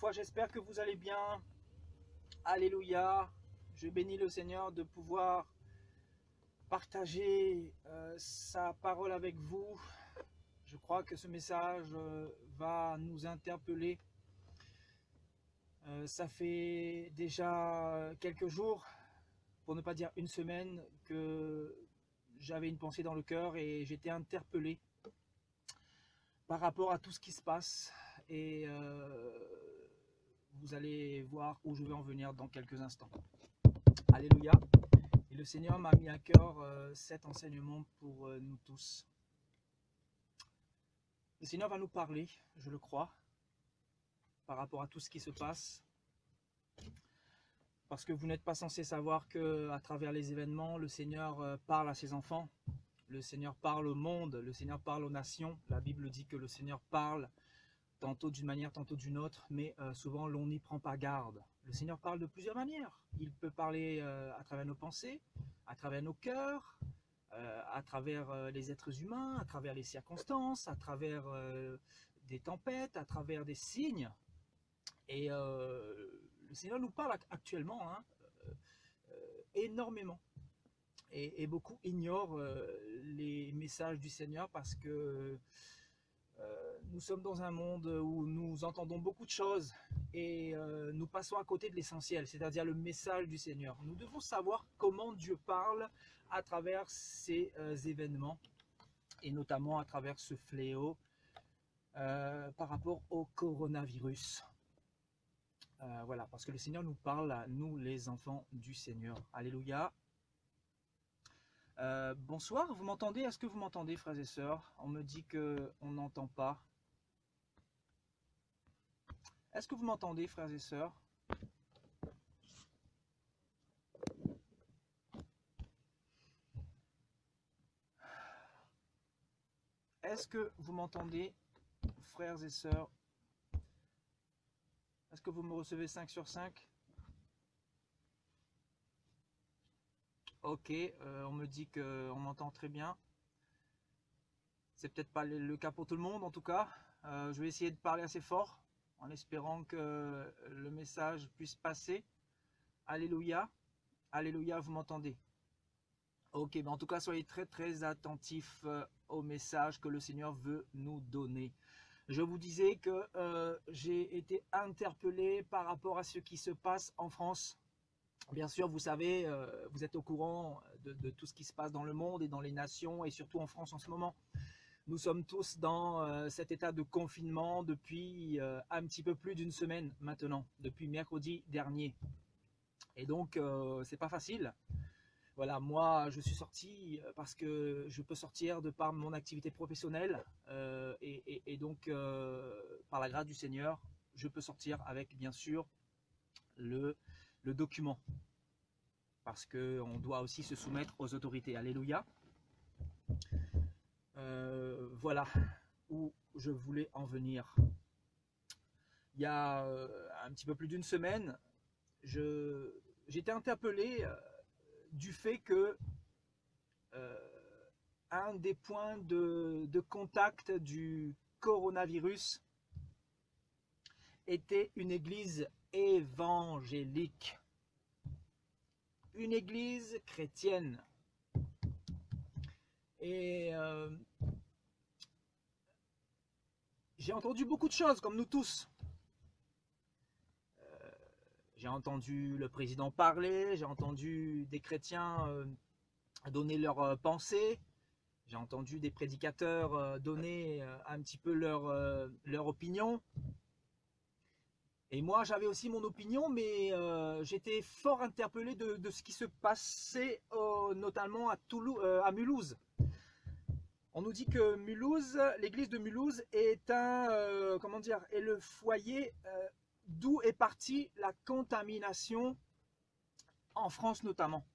foi, j'espère que vous allez bien. Alléluia. Je bénis le Seigneur de pouvoir partager sa parole avec vous. Je crois que ce message va nous interpeller. Ça fait déjà quelques jours, pour ne pas dire une semaine, que j'avais une pensée dans le cœur et j'étais interpellé par rapport à tout ce qui se passe. Et vous allez voir où je vais en venir dans quelques instants. Alléluia. Et le Seigneur m'a mis à cœur cet enseignement pour nous tous. Le Seigneur va nous parler, je le crois, par rapport à tout ce qui se passe. Parce que vous n'êtes pas censé savoir qu'à travers les événements, le Seigneur parle à ses enfants. Le Seigneur parle au monde, le Seigneur parle aux nations. La Bible dit que le Seigneur parle tantôt d'une manière, tantôt d'une autre, mais souvent l'on n'y prend pas garde. Le Seigneur parle de plusieurs manières. Il peut parler à travers nos pensées, à travers nos cœurs, à travers les êtres humains, à travers les circonstances, à travers des tempêtes, à travers des signes. Et le Seigneur nous parle actuellement énormément. Et beaucoup ignorent les messages du Seigneur parce que nous sommes dans un monde où nous entendons beaucoup de choses et nous passons à côté de l'essentiel, c'est-à-dire le message du Seigneur. Nous devons savoir comment Dieu parle à travers ces événements et notamment à travers ce fléau par rapport au coronavirus. Voilà, parce que le Seigneur nous parle à nous, les enfants du Seigneur. Alléluia. Bonsoir, vous m'entendez? Est-ce que vous m'entendez, frères et sœurs? On me dit qu'on n'entend pas. Est-ce que vous m'entendez, frères et sœurs? Est-ce que vous m'entendez, frères et sœurs? Est-ce que vous me recevez 5 sur 5? Ok, on me dit qu'on m'entend très bien. C'est peut-être pas le cas pour tout le monde en tout cas. Je vais essayer de parler assez fort en espérant que le message puisse passer. Alléluia. Alléluia, vous m'entendez? Ok, en tout cas, soyez très très attentifs au message que le Seigneur veut nous donner. Je vous disais que j'ai été interpellé par rapport à ce qui se passe en France. Bien sûr, vous savez, vous êtes au courant de tout ce qui se passe dans le monde et dans les nations et surtout en France en ce moment. Nous sommes tous dans cet état de confinement depuis un petit peu plus d'une semaine maintenant, depuis mercredi dernier. Et donc, c'est pas facile. Voilà, moi, je suis sorti parce que je peux sortir de par mon activité professionnelle et donc, par la grâce du Seigneur, je peux sortir avec, bien sûr, le document. Parce qu'on doit aussi se soumettre aux autorités. Alléluia. Voilà où je voulais en venir. Il y a un petit peu plus d'une semaine, j'étais interpellé du fait que un des points de contact du coronavirus était une église évangélique, une église chrétienne. Et j'ai entendu beaucoup de choses, comme nous tous. J'ai entendu le président parler, j'ai entendu des chrétiens donner leurs pensées, j'ai entendu des prédicateurs donner un petit peu leur opinion. Et moi, j'avais aussi mon opinion, mais j'étais fort interpellé de ce qui se passait, notamment à Mulhouse. On nous dit que Mulhouse, l'église de Mulhouse est est le foyer d'où est partie la contamination en France notamment.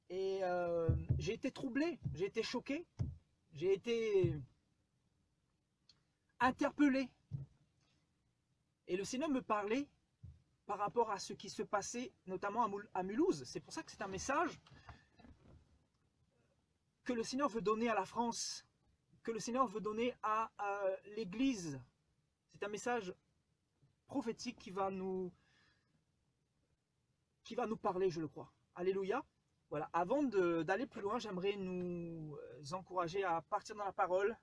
Et j'ai été troublé, j'ai été choqué, j'ai été interpellé. Et le Seigneur me parlait par rapport à ce qui se passait notamment à Mulhouse. C'est pour ça que c'est un message que le Seigneur veut donner à la France que le Seigneur veut donner à l'Église. C'est un message prophétique qui va nous parler, je le crois. Alléluia. Voilà, avant d'aller plus loin, j'aimerais nous encourager à partir dans la parole.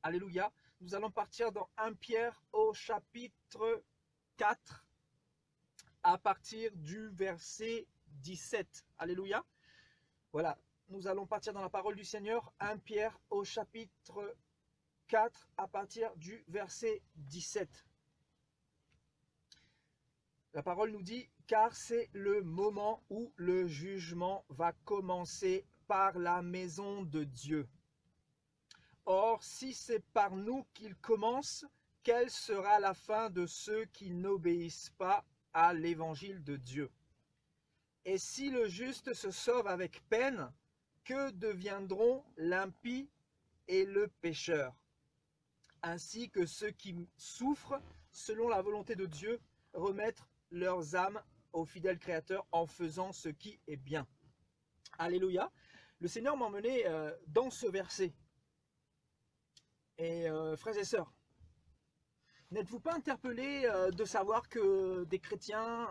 Alléluia. Nous allons partir dans 1 Pierre au chapitre 4 à partir du verset 17. Alléluia. Voilà, nous allons partir dans la parole du Seigneur. 1 Pierre au chapitre 4 à partir du verset 17. La parole nous dit, car c'est le moment où le jugement va commencer par la maison de Dieu. Or, si c'est par nous qu'il commence, quelle sera la fin de ceux qui n'obéissent pas à l'évangile de Dieu? Et si le juste se sauve avec peine, que deviendront l'impie et le pécheur? Ainsi que ceux qui souffrent selon la volonté de Dieu, remettre leurs âmes au fidèle Créateur en faisant ce qui est bien. Alléluia. Le Seigneur m'a emmené dans ce verset. Et frères et sœurs, n'êtes-vous pas interpellés de savoir que des chrétiens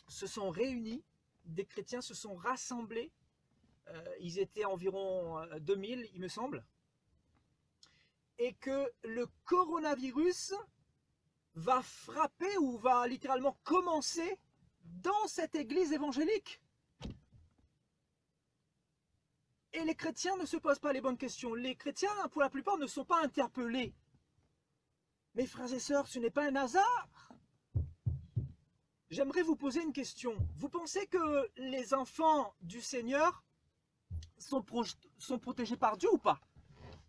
se sont réunis, des chrétiens se sont rassemblés, ils étaient environ 2000 il me semble, et que le coronavirus va frapper ou va littéralement commencer dans cette église évangélique. Et les chrétiens ne se posent pas les bonnes questions. Les chrétiens, pour la plupart, ne sont pas interpellés. Mes frères et sœurs, ce n'est pas un hasard. J'aimerais vous poser une question. Vous pensez que les enfants du Seigneur sont protégés par Dieu ou pas?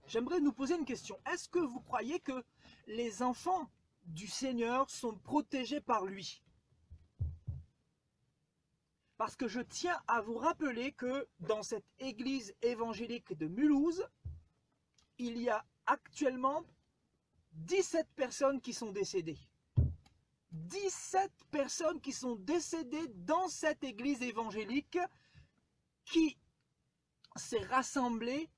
J'aimerais nous poser une question. Est-ce que vous croyez que les enfants du Seigneur sont protégés par lui? Parce que je tiens à vous rappeler que dans cette église évangélique de Mulhouse, il y a actuellement 17 personnes qui sont décédées. 17 personnes qui sont décédées dans cette église évangélique qui s'est rassemblée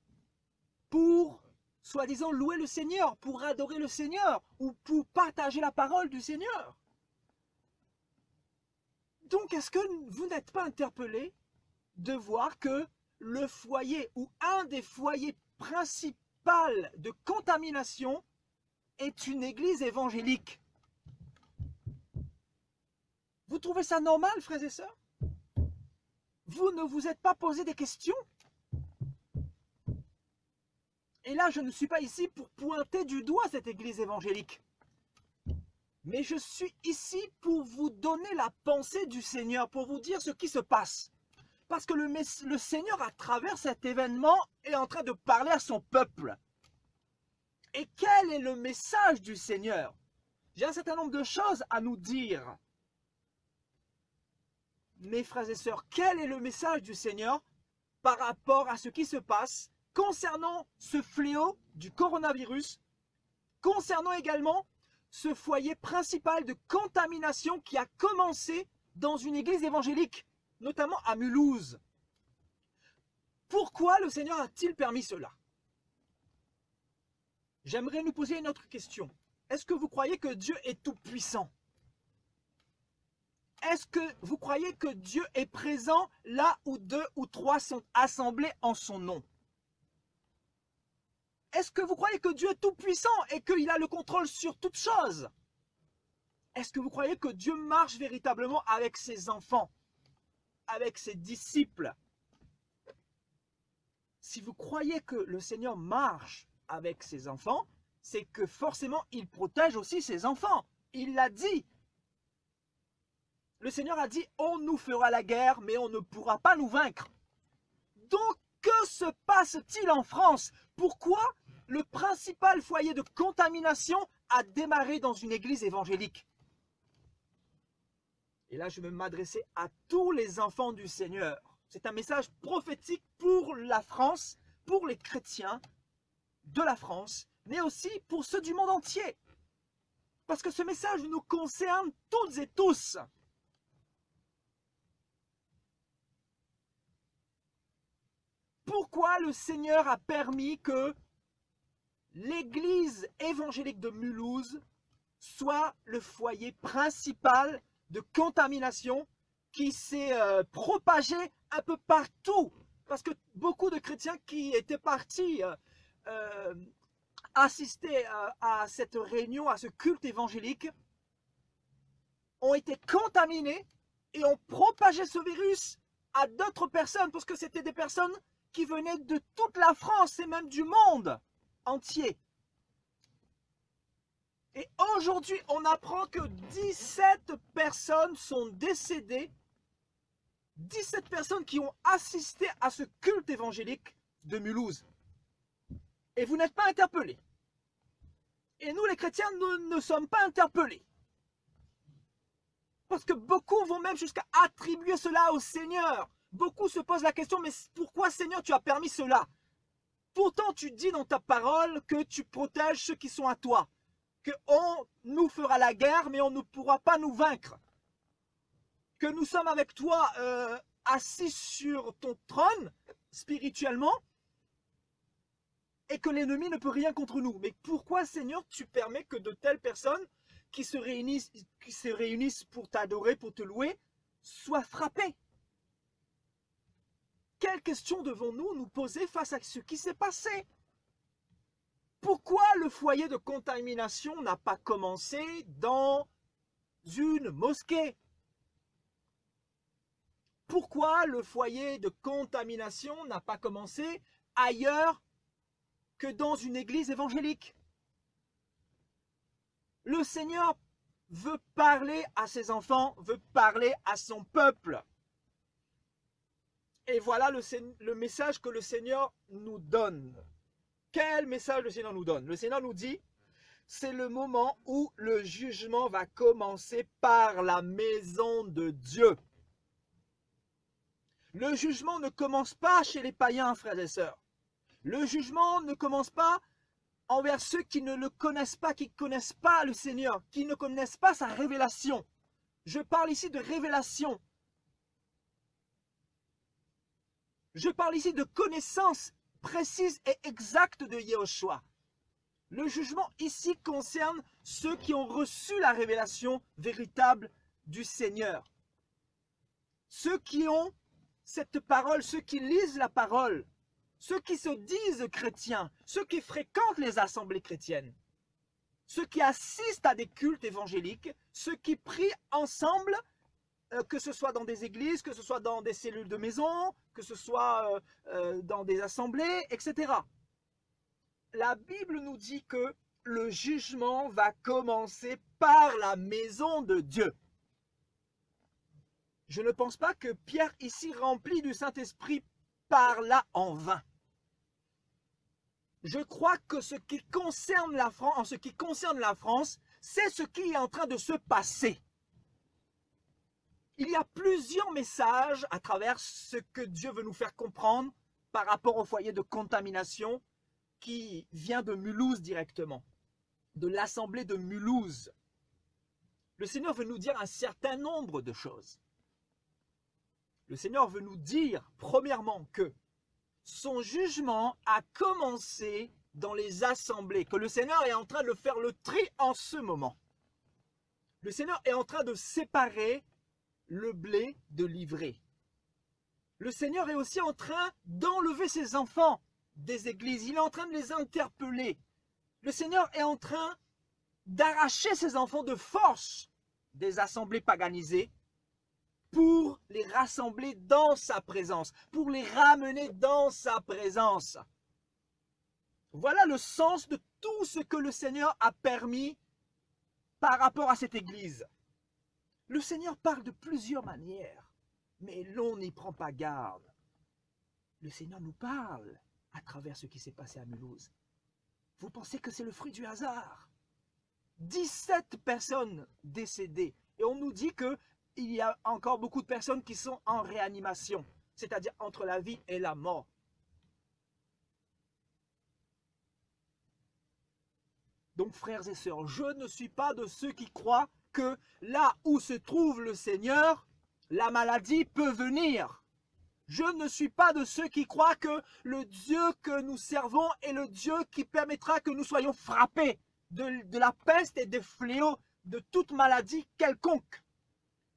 pour, soi-disant, louer le Seigneur, pour adorer le Seigneur ou pour partager la parole du Seigneur. Donc, est-ce que vous n'êtes pas interpellé de voir que le foyer ou un des foyers principaux de contamination est une église évangélique? Vous trouvez ça normal, frères et sœurs? Vous ne vous êtes pas posé des questions? Et là, je ne suis pas ici pour pointer du doigt cette église évangélique. Mais je suis ici pour vous donner la pensée du Seigneur, pour vous dire ce qui se passe. Parce que le Seigneur, à travers cet événement, est en train de parler à son peuple. Et quel est le message du Seigneur? J'ai un certain nombre de choses à nous dire. Mes frères et sœurs, quel est le message du Seigneur par rapport à ce qui se passe concernant ce fléau du coronavirus, concernant également ce foyer principal de contamination qui a commencé dans une église évangélique, notamment à Mulhouse? Pourquoi le Seigneur a-t-il permis cela? J'aimerais nous poser une autre question. Est-ce que vous croyez que Dieu est tout-puissant? Est-ce que vous croyez que Dieu est présent là où 2 ou 3 sont assemblés en son nom? Est-ce que vous croyez que Dieu est tout-puissant et qu'il a le contrôle sur toutes choses? Est-ce que vous croyez que Dieu marche véritablement avec ses enfants, avec ses disciples? Si vous croyez que le Seigneur marche avec ses enfants, c'est que forcément il protège aussi ses enfants. Il l'a dit. Le Seigneur a dit, on nous fera la guerre, mais on ne pourra pas nous vaincre. Donc, que se passe-t-il en France? Pourquoi le principal foyer de contamination a démarré dans une église évangélique? Et là, je vais m'adresser à tous les enfants du Seigneur. C'est un message prophétique pour la France, pour les chrétiens de la France, mais aussi pour ceux du monde entier. Parce que ce message nous concerne toutes et tous. pourquoi le Seigneur a permis que l'église évangélique de Mulhouse soit le foyer principal de contamination qui s'est propagé un peu partout. Parce que beaucoup de chrétiens qui étaient partis assister à cette réunion, à ce culte évangélique, ont été contaminés et ont propagé ce virus à d'autres personnes, parce que c'était des personnes qui venaient de toute la France et même du monde entier. Et aujourd'hui, on apprend que 17 personnes sont décédées, 17 personnes qui ont assisté à ce culte évangélique de Mulhouse. Et vous n'êtes pas interpellés. Et nous, les chrétiens, nous ne sommes pas interpellés. Parce que beaucoup vont même jusqu'à attribuer cela au Seigneur. Beaucoup se posent la question, mais pourquoi Seigneur tu as permis cela? Pourtant tu dis dans ta parole que tu protèges ceux qui sont à toi. Qu'on nous fera la guerre, mais on ne pourra pas nous vaincre. Que nous sommes avec toi assis sur ton trône, spirituellement, et que l'ennemi ne peut rien contre nous. Mais pourquoi Seigneur tu permets que de telles personnes qui se réunissent pour t'adorer, pour te louer, soient frappés? Quelles questions devons-nous nous poser face à ce qui s'est passé? Pourquoi le foyer de contamination n'a pas commencé dans une mosquée? Pourquoi le foyer de contamination n'a pas commencé ailleurs que dans une église évangélique? Le Seigneur veut parler à ses enfants, veut parler à son peuple. Et voilà le message que le Seigneur nous donne. Quel message le Seigneur nous donne? Le Seigneur nous dit, c'est le moment où le jugement va commencer par la maison de Dieu. Le jugement ne commence pas chez les païens, frères et sœurs. Le jugement ne commence pas envers ceux qui ne le connaissent pas, qui ne connaissent pas le Seigneur, qui ne connaissent pas sa révélation. Je parle ici de révélation. Je parle ici de connaissance précise et exacte de Yahushua. Le jugement ici concerne ceux qui ont reçu la révélation véritable du Seigneur. Ceux qui ont cette parole, ceux qui lisent la parole, ceux qui se disent chrétiens, ceux qui fréquentent les assemblées chrétiennes, ceux qui assistent à des cultes évangéliques, ceux qui prient ensemble, que ce soit dans des églises, que ce soit dans des cellules de maison, que ce soit dans des assemblées, etc. La Bible nous dit que le jugement va commencer par la maison de Dieu. Je ne pense pas que Pierre, ici rempli du Saint-Esprit, parla en vain. Je crois que ce qui concerne la France, en ce qui concerne la France, c'est ce qui est en train de se passer. Il y a plusieurs messages à travers ce que Dieu veut nous faire comprendre par rapport au foyer de contamination qui vient de Mulhouse directement, de l'assemblée de Mulhouse. Le Seigneur veut nous dire un certain nombre de choses. Le Seigneur veut nous dire, premièrement, que son jugement a commencé dans les assemblées, que le Seigneur est en train de faire le tri en ce moment. Le Seigneur est en train de séparer le blé de l'ivraie. Le Seigneur est aussi en train d'enlever ses enfants des églises. Il est en train de les interpeller. Le Seigneur est en train d'arracher ses enfants de force des assemblées paganisées pour les rassembler dans sa présence, pour les ramener dans sa présence. Voilà le sens de tout ce que le Seigneur a permis par rapport à cette église. Le Seigneur parle de plusieurs manières, mais l'on n'y prend pas garde. Le Seigneur nous parle à travers ce qui s'est passé à Mulhouse. Vous pensez que c'est le fruit du hasard? 17 personnes décédées. Et on nous dit qu'il y a encore beaucoup de personnes qui sont en réanimation, c'est-à-dire entre la vie et la mort. Donc frères et sœurs, je ne suis pas de ceux qui croient que là où se trouve le Seigneur, la maladie peut venir. Je ne suis pas de ceux qui croient que le Dieu que nous servons est le Dieu qui permettra que nous soyons frappés de la peste et des fléaux, de toute maladie quelconque.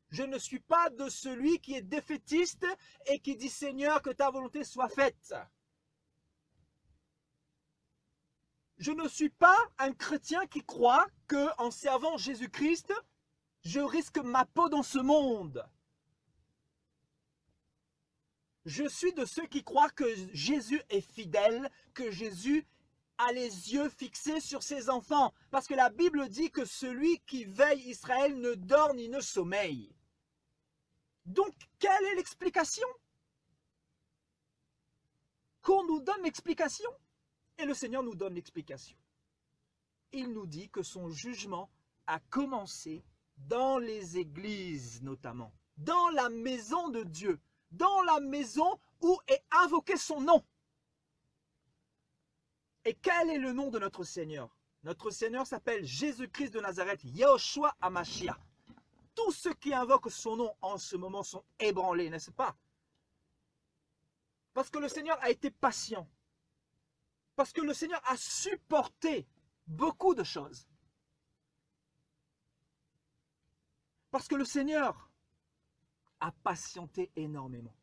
Je ne suis pas de celui qui est défaitiste et qui dit Seigneur, que ta volonté soit faite. Je ne suis pas un chrétien qui croit qu'en servant Jésus-Christ, je risque ma peau dans ce monde. Je suis de ceux qui croient que Jésus est fidèle, que Jésus a les yeux fixés sur ses enfants. Parce que la Bible dit que celui qui veille Israël ne dort ni ne sommeille. Donc, quelle est l'explication? Qu'on nous donne l'explication. Et le Seigneur nous donne l'explication. Il nous dit que son jugement a commencé dans les églises notamment, dans la maison de Dieu, dans la maison où est invoqué son nom. Et quel est le nom de notre Seigneur? Notre Seigneur s'appelle Jésus-Christ de Nazareth, Yahushua HaMashiach. Tous ceux qui invoquent son nom en ce moment sont ébranlés, n'est-ce pas? Parce que le Seigneur a été patient. Parce que le Seigneur a supporté beaucoup de choses. Parce que le Seigneur a patienté énormément.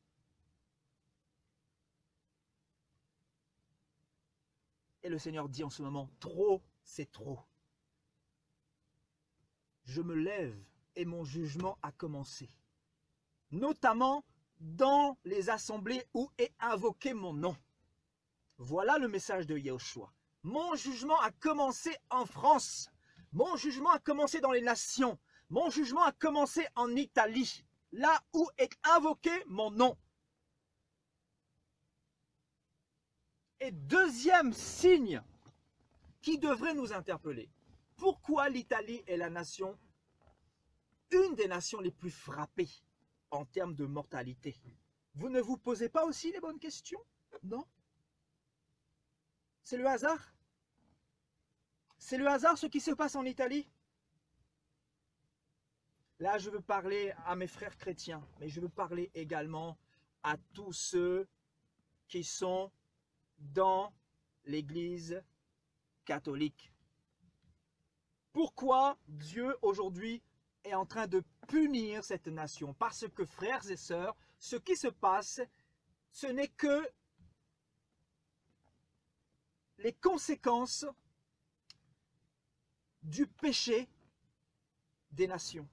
Et le Seigneur dit en ce moment, trop, c'est trop. Je me lève et mon jugement a commencé. Notamment dans les assemblées où est invoqué mon nom. Voilà le message de Yahushua. Mon jugement a commencé en France. Mon jugement a commencé dans les nations. Mon jugement a commencé en Italie. Là où est invoqué mon nom. Et deuxième signe qui devrait nous interpeller. Pourquoi l'Italie est la nation, une des nations les plus frappées en termes de mortalité? Vous ne vous posez pas aussi les bonnes questions? Non? C'est le hasard? C'est le hasard ce qui se passe en Italie? Là, je veux parler à mes frères chrétiens, mais je veux parler également à tous ceux qui sont dans l'Église catholique. Pourquoi Dieu aujourd'hui est en train de punir cette nation? Parce que, frères et sœurs, ce qui se passe, ce n'est que les conséquences du péché des nations.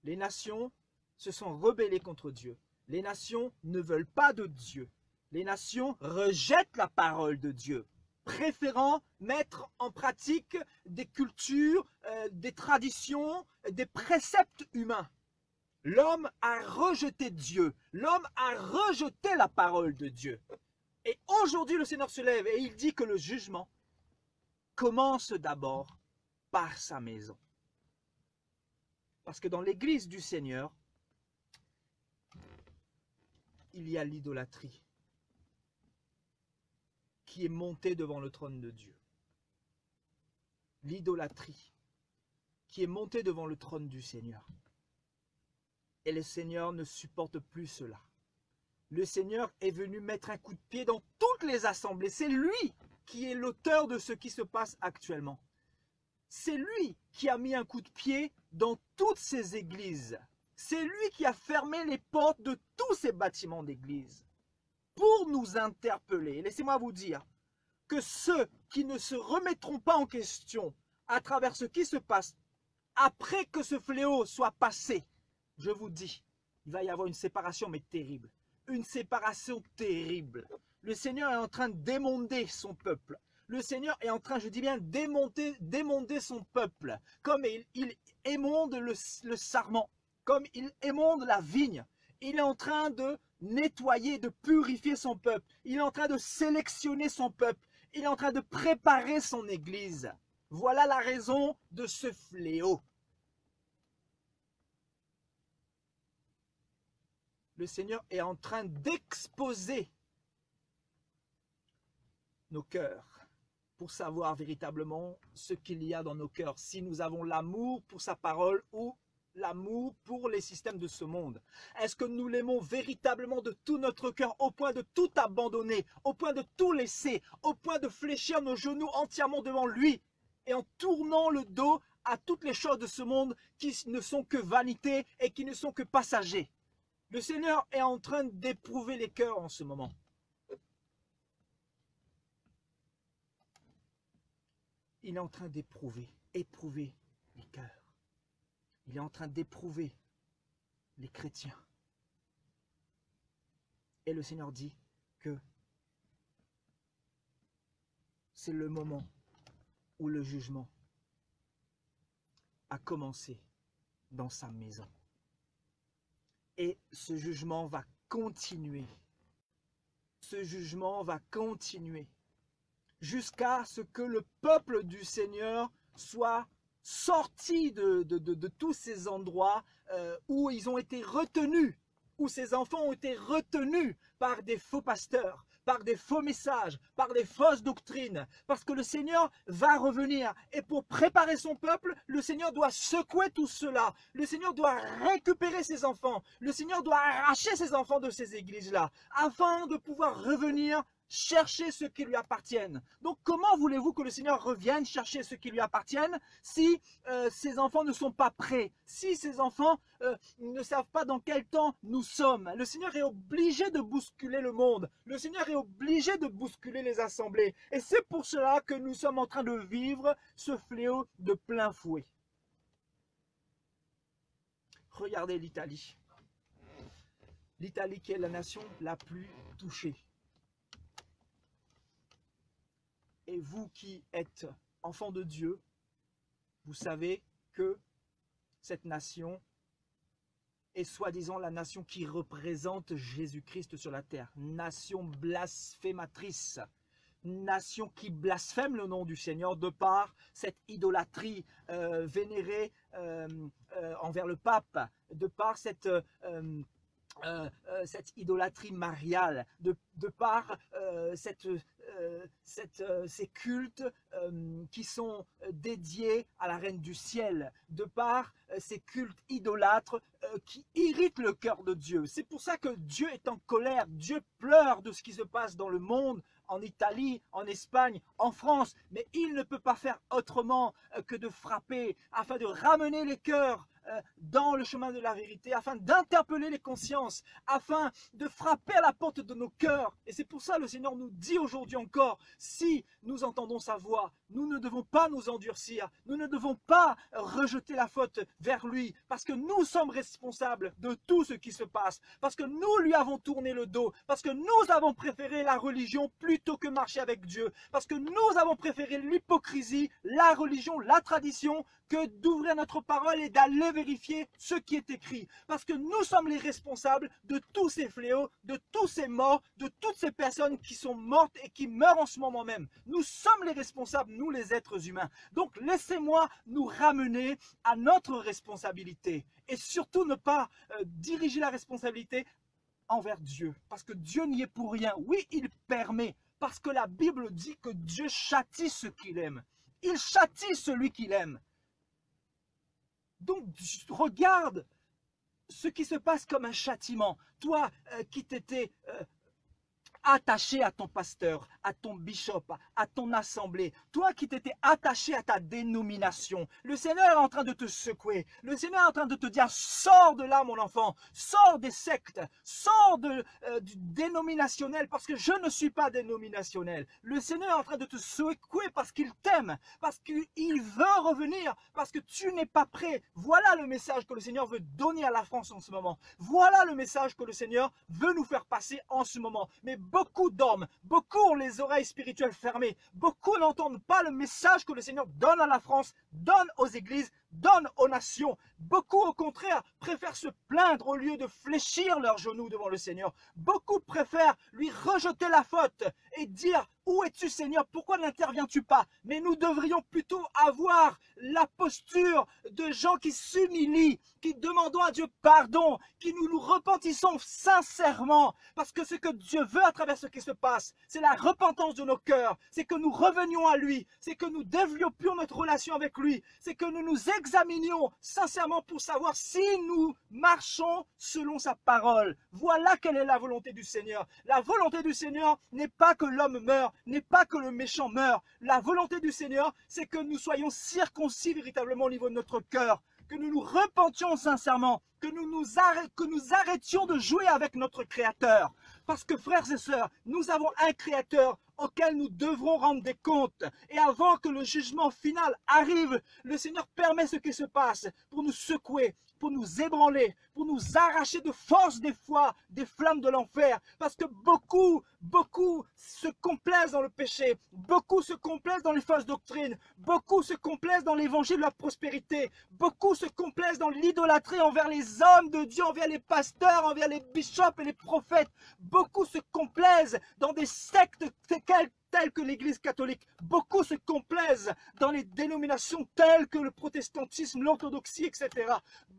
Les nations se sont rebellées contre Dieu. Les nations ne veulent pas de Dieu. Les nations rejettent la parole de Dieu, préférant mettre en pratique des cultures, des traditions, des préceptes humains. L'homme a rejeté Dieu. L'homme a rejeté la parole de Dieu. Et aujourd'hui, le Seigneur se lève et il dit que le jugement commence d'abord par sa maison. Parce que dans l'église du Seigneur, il y a l'idolâtrie qui est montée devant le trône de Dieu. L'idolâtrie qui est montée devant le trône du Seigneur. Et le Seigneur ne supporte plus cela. Le Seigneur est venu mettre un coup de pied dans toutes les assemblées. C'est lui qui est l'auteur de ce qui se passe actuellement. C'est lui qui a mis un coup de pied dans toutes ces églises. C'est lui qui a fermé les portes de tous ces bâtiments d'église pour nous interpeller. Laissez-moi vous dire que ceux qui ne se remettront pas en question à travers ce qui se passe après que ce fléau soit passé, je vous dis, il va y avoir une séparation mais terrible. Une séparation terrible. Le Seigneur est en train de démonter son peuple. Le Seigneur est en train, je dis bien, démonter son peuple. Comme il émonde le sarment, comme il émonde la vigne. Il est en train de nettoyer, de purifier son peuple. Il est en train de sélectionner son peuple. Il est en train de préparer son église. Voilà la raison de ce fléau. Le Seigneur est en train d'exposer nos cœurs pour savoir véritablement ce qu'il y a dans nos cœurs, si nous avons l'amour pour sa parole ou l'amour pour les systèmes de ce monde? Est-ce que nous l'aimons véritablement de tout notre cœur, au point de tout abandonner, au point de tout laisser, au point de fléchir nos genoux entièrement devant lui et en tournant le dos à toutes les choses de ce monde qui ne sont que vanité et qui ne sont que passagers? Le Seigneur est en train d'éprouver les cœurs en ce moment. Il est en train éprouver les cœurs. Il est en train d'éprouver les chrétiens. Et le Seigneur dit que c'est le moment où le jugement a commencé dans sa maison. Et ce jugement va continuer. Ce jugement va continuer jusqu'à ce que le peuple du Seigneur soit sorti de tous ces endroits où ils ont été retenus, où ces enfants ont été retenus par des faux pasteurs, par des faux messages, par des fausses doctrines, parce que le Seigneur va revenir. Et pour préparer son peuple, le Seigneur doit secouer tout cela. Le Seigneur doit récupérer ses enfants. Le Seigneur doit arracher ses enfants de ces églises-là, afin de pouvoir revenir chercher ce qui lui appartiennent. Donc comment voulez-vous que le Seigneur revienne chercher ce qui lui appartiennent si ces enfants ne sont pas prêts, si ces enfants ne savent pas dans quel temps nous sommes? Le Seigneur est obligé de bousculer le monde. Le Seigneur est obligé de bousculer les assemblées. Et c'est pour cela que nous sommes en train de vivre ce fléau de plein fouet. Regardez l'Italie. L'Italie qui est la nation la plus touchée. Et vous qui êtes enfants de Dieu, vous savez que cette nation est soi-disant la nation qui représente Jésus-Christ sur la terre. Nation blasphématrice, nation qui blasphème le nom du Seigneur de par cette idolâtrie vénérée envers le pape, de par cette idolâtrie mariale, de par ces cultes qui sont dédiés à la Reine du Ciel, de par ces cultes idolâtres qui irritent le cœur de Dieu. C'est pour ça que Dieu est en colère, Dieu pleure de ce qui se passe dans le monde, en Italie, en Espagne, en France, mais il ne peut pas faire autrement que de frapper afin de ramener les cœurs dans le chemin de la vérité, afin d'interpeller les consciences, afin de frapper à la porte de nos cœurs. Et c'est pour ça que le Seigneur nous dit aujourd'hui encore, si nous entendons sa voix, nous ne devons pas nous endurcir, nous ne devons pas rejeter la faute vers lui, parce que nous sommes responsables de tout ce qui se passe, parce que nous lui avons tourné le dos, parce que nous avons préféré la religion plutôt que marcher avec Dieu, parce que nous avons préféré l'hypocrisie, la religion, la tradition, que d'ouvrir notre parole et d'aller vérifier ce qui est écrit. Parce que nous sommes les responsables de tous ces fléaux, de tous ces morts, de toutes ces personnes qui sont mortes et qui meurent en ce moment même. Nous sommes les responsables, nous les êtres humains. Donc laissez-moi nous ramener à notre responsabilité. Et surtout ne pas diriger la responsabilité envers Dieu. Parce que Dieu n'y est pour rien. Oui, il permet. Parce que la Bible dit que Dieu châtie ce qu'il aime. Il châtie celui qu'il aime. Donc, regarde ce qui se passe comme un châtiment. Toi qui t'étais attaché à ton pasteur, à ton bishop, à ton assemblée, toi qui t'étais attaché à ta dénomination, le Seigneur est en train de te secouer, le Seigneur est en train de te dire, sors de là mon enfant, sors des sectes, sors du dénominationnel, parce que je ne suis pas dénominationnel. Le Seigneur est en train de te secouer parce qu'il t'aime, parce qu'il veut revenir, parce que tu n'es pas prêt. Voilà le message que le Seigneur veut donner à la France en ce moment. Voilà le message que le Seigneur veut nous faire passer en ce moment. Mais beaucoup dorment, beaucoup ont les oreilles spirituelles fermées, beaucoup n'entendent pas le message que le Seigneur donne à la France, donne aux églises, donne aux nations. Beaucoup au contraire préfèrent se plaindre au lieu de fléchir leurs genoux devant le Seigneur. Beaucoup préfèrent lui rejeter la faute et dire Où es-tu, Seigneur? Pourquoi n'interviens-tu pas? Mais nous devrions plutôt avoir la posture de gens qui s'humilient, qui demandons à Dieu pardon, qui nous repentissons sincèrement. Parce que ce que Dieu veut à travers ce qui se passe, c'est la repentance de nos cœurs, c'est que nous revenions à lui, c'est que nous développions notre relation avec lui, c'est que nous nous examinions sincèrement pour savoir si nous marchons selon sa parole. Voilà quelle est la volonté du Seigneur. La volonté du Seigneur n'est pas que l'homme meure, n'est pas que le méchant meure. La volonté du Seigneur, c'est que nous soyons circoncis véritablement au niveau de notre cœur, que nous nous repentions sincèrement, que nous arrêtions de jouer avec notre Créateur. Parce que frères et sœurs, nous avons un Créateur auquel nous devrons rendre des comptes. Et avant que le jugement final arrive, le Seigneur permet ce qui se passe pour nous secouer, pour nous ébranler, pour nous arracher de force des fois des flammes de l'enfer. Parce que beaucoup se complaisent dans le péché, beaucoup se complaisent dans les fausses doctrines, beaucoup se complaisent dans l'évangile de la prospérité, beaucoup se complaisent dans l'idolâtrie envers les hommes de Dieu, envers les pasteurs, envers les bishops et les prophètes. Beaucoup se complaisent dans des sectes telles que l'Église catholique. Beaucoup se complaisent dans les dénominations telles que le protestantisme, l'orthodoxie, etc.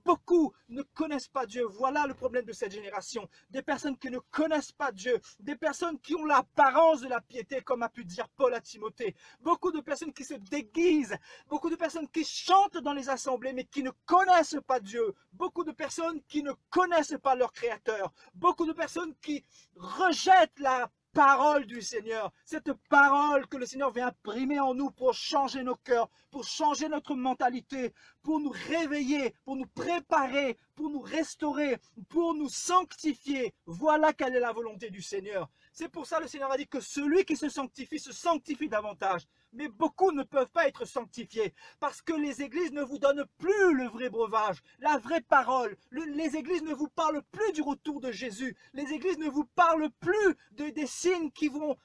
Beaucoup ne connaissent pas Dieu. Voilà le problème de cette génération. Des personnes qui ne connaissent pas Dieu. Des personnes qui ont l'apparence de la piété, comme a pu dire Paul à Timothée. Beaucoup de personnes qui se déguisent. Beaucoup de personnes qui chantent dans les assemblées, mais qui ne connaissent pas Dieu. Beaucoup de personnes qui ne connaissent pas leur Créateur. Beaucoup de personnes qui rejettent la parole du Seigneur, cette parole que le Seigneur vient imprimer en nous pour changer nos cœurs, pour changer notre mentalité, pour nous réveiller, pour nous préparer, pour nous restaurer, pour nous sanctifier. Voilà quelle est la volonté du Seigneur. C'est pour ça que le Seigneur a dit que celui qui se sanctifie davantage. Mais beaucoup ne peuvent pas être sanctifiés parce que les églises ne vous donnent plus le vrai breuvage, la vraie parole. Les églises ne vous parlent plus du retour de Jésus. Les églises ne vous parlent plus des signes qui vont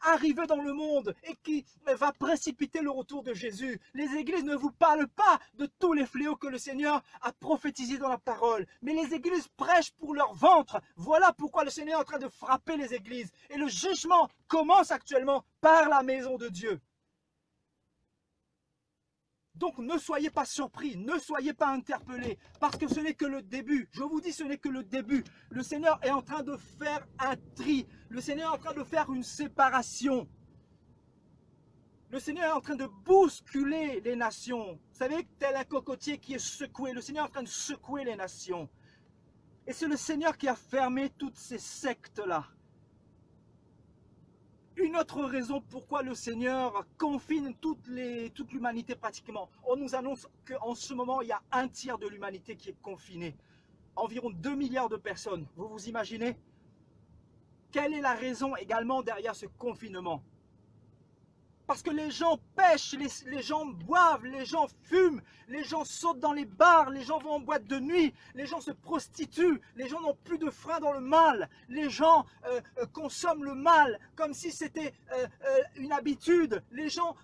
arriver dans le monde et qui va précipiter le retour de Jésus. Les églises ne vous parlent pas de tous les fléaux que le Seigneur a prophétisés dans la parole. Mais les églises prêchent pour leur ventre. Voilà pourquoi le Seigneur est en train de frapper les églises. Et le jugement commence actuellement par la maison de Dieu. Donc ne soyez pas surpris, ne soyez pas interpellés, parce que ce n'est que le début. Je vous dis, ce n'est que le début. Le Seigneur est en train de faire un tri. Le Seigneur est en train de faire une séparation. Le Seigneur est en train de bousculer les nations. Vous savez, tel un cocotier qui est secoué. Le Seigneur est en train de secouer les nations. Et c'est le Seigneur qui a fermé toutes ces sectes-là. Une autre raison pourquoi le Seigneur confine toute l'humanité pratiquement. On nous annonce qu'en ce moment, il y a un tiers de l'humanité qui est confinée. Environ 2 milliards de personnes. Vous vous imaginez? Quelle est la raison également derrière ce confinement? Parce que les gens pêchent, les gens boivent, les gens fument, les gens sautent dans les bars, les gens vont en boîte de nuit, les gens se prostituent, les gens n'ont plus de frein dans le mal, les gens consomment le mal comme si c'était une habitude, les gens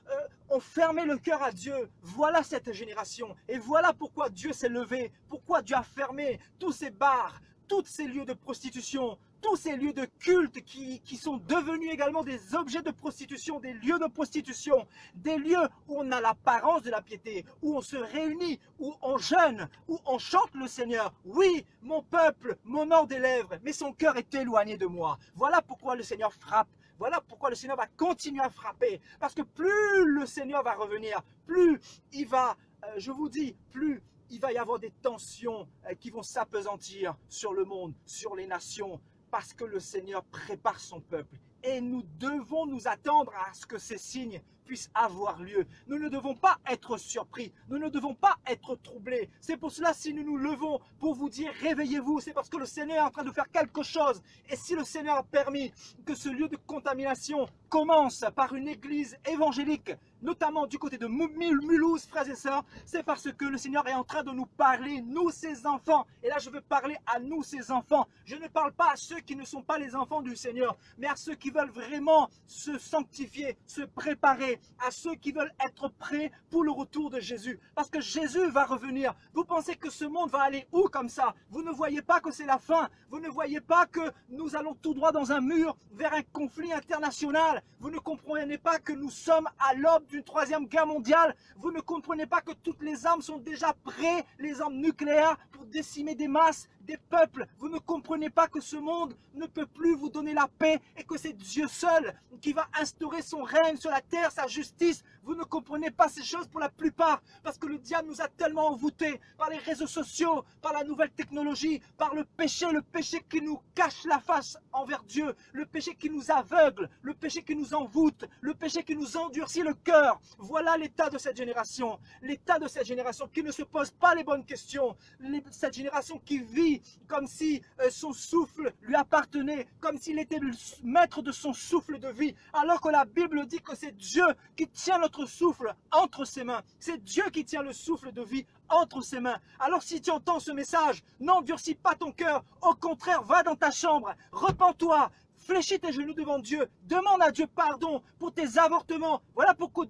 ont fermé le cœur à Dieu. Voilà cette génération et voilà pourquoi Dieu s'est levé, pourquoi Dieu a fermé tous ces bars, tous ces lieux de prostitution, tous ces lieux de culte qui sont devenus également des objets de prostitution, des lieux de prostitution, des lieux où on a l'apparence de la piété, où on se réunit, où on jeûne, où on chante le Seigneur. Oui, mon peuple m'honore des lèvres, mais son cœur est éloigné de moi. Voilà pourquoi le Seigneur frappe. Voilà pourquoi le Seigneur va continuer à frapper. Parce que plus le Seigneur va revenir, plus il va, je vous dis, plus il va y avoir des tensions qui vont s'appesantir sur le monde, sur les nations, parce que le Seigneur prépare son peuple. Et nous devons nous attendre à ce que ces signes puissent avoir lieu. Nous ne devons pas être surpris, nous ne devons pas être troublés. C'est pour cela, si nous nous levons pour vous dire réveillez-vous, c'est parce que le Seigneur est en train de faire quelque chose. Et si le Seigneur a permis que ce lieu de contamination commence par une église évangélique, notamment du côté de Mulhouse, frères et sœurs, c'est parce que le Seigneur est en train de nous parler, nous ses enfants. Et là, je veux parler à nous ses enfants. Je ne parle pas à ceux qui ne sont pas les enfants du Seigneur, mais à ceux qui veulent vraiment se sanctifier, se préparer, parler à ceux qui veulent être prêts pour le retour de Jésus. Parce que Jésus va revenir. Vous pensez que ce monde va aller où comme ça? Vous ne voyez pas que c'est la fin. Vous ne voyez pas que nous allons tout droit dans un mur vers un conflit international. Vous ne comprenez pas que nous sommes à l'aube d'une troisième guerre mondiale. Vous ne comprenez pas que toutes les armes sont déjà prêtes, les armes nucléaires, pour décimer des masses, des peuples. Vous ne comprenez pas que ce monde ne peut plus vous donner la paix et que c'est Dieu seul qui va instaurer son règne sur la terre, sa justice. Vous ne comprenez pas ces choses pour la plupart parce que le diable nous a tellement envoûtés par les réseaux sociaux, par la nouvelle technologie, par le péché qui nous cache la face envers Dieu, le péché qui nous aveugle, le péché qui nous envoûte, le péché qui nous endurcit le cœur. Voilà l'état de cette génération qui ne se pose pas les bonnes questions, cette génération qui vit comme si son souffle lui appartenait, comme s'il était le maître de son souffle de vie, alors que la Bible dit que c'est Dieu qui tient notre souffle entre ses mains. C'est Dieu qui tient le souffle de vie entre ses mains. Alors si tu entends ce message, n'endurcis pas ton cœur, au contraire, va dans ta chambre, repens-toi, fléchis tes genoux devant Dieu, demande à Dieu pardon pour tes avortements. Voilà pourquoi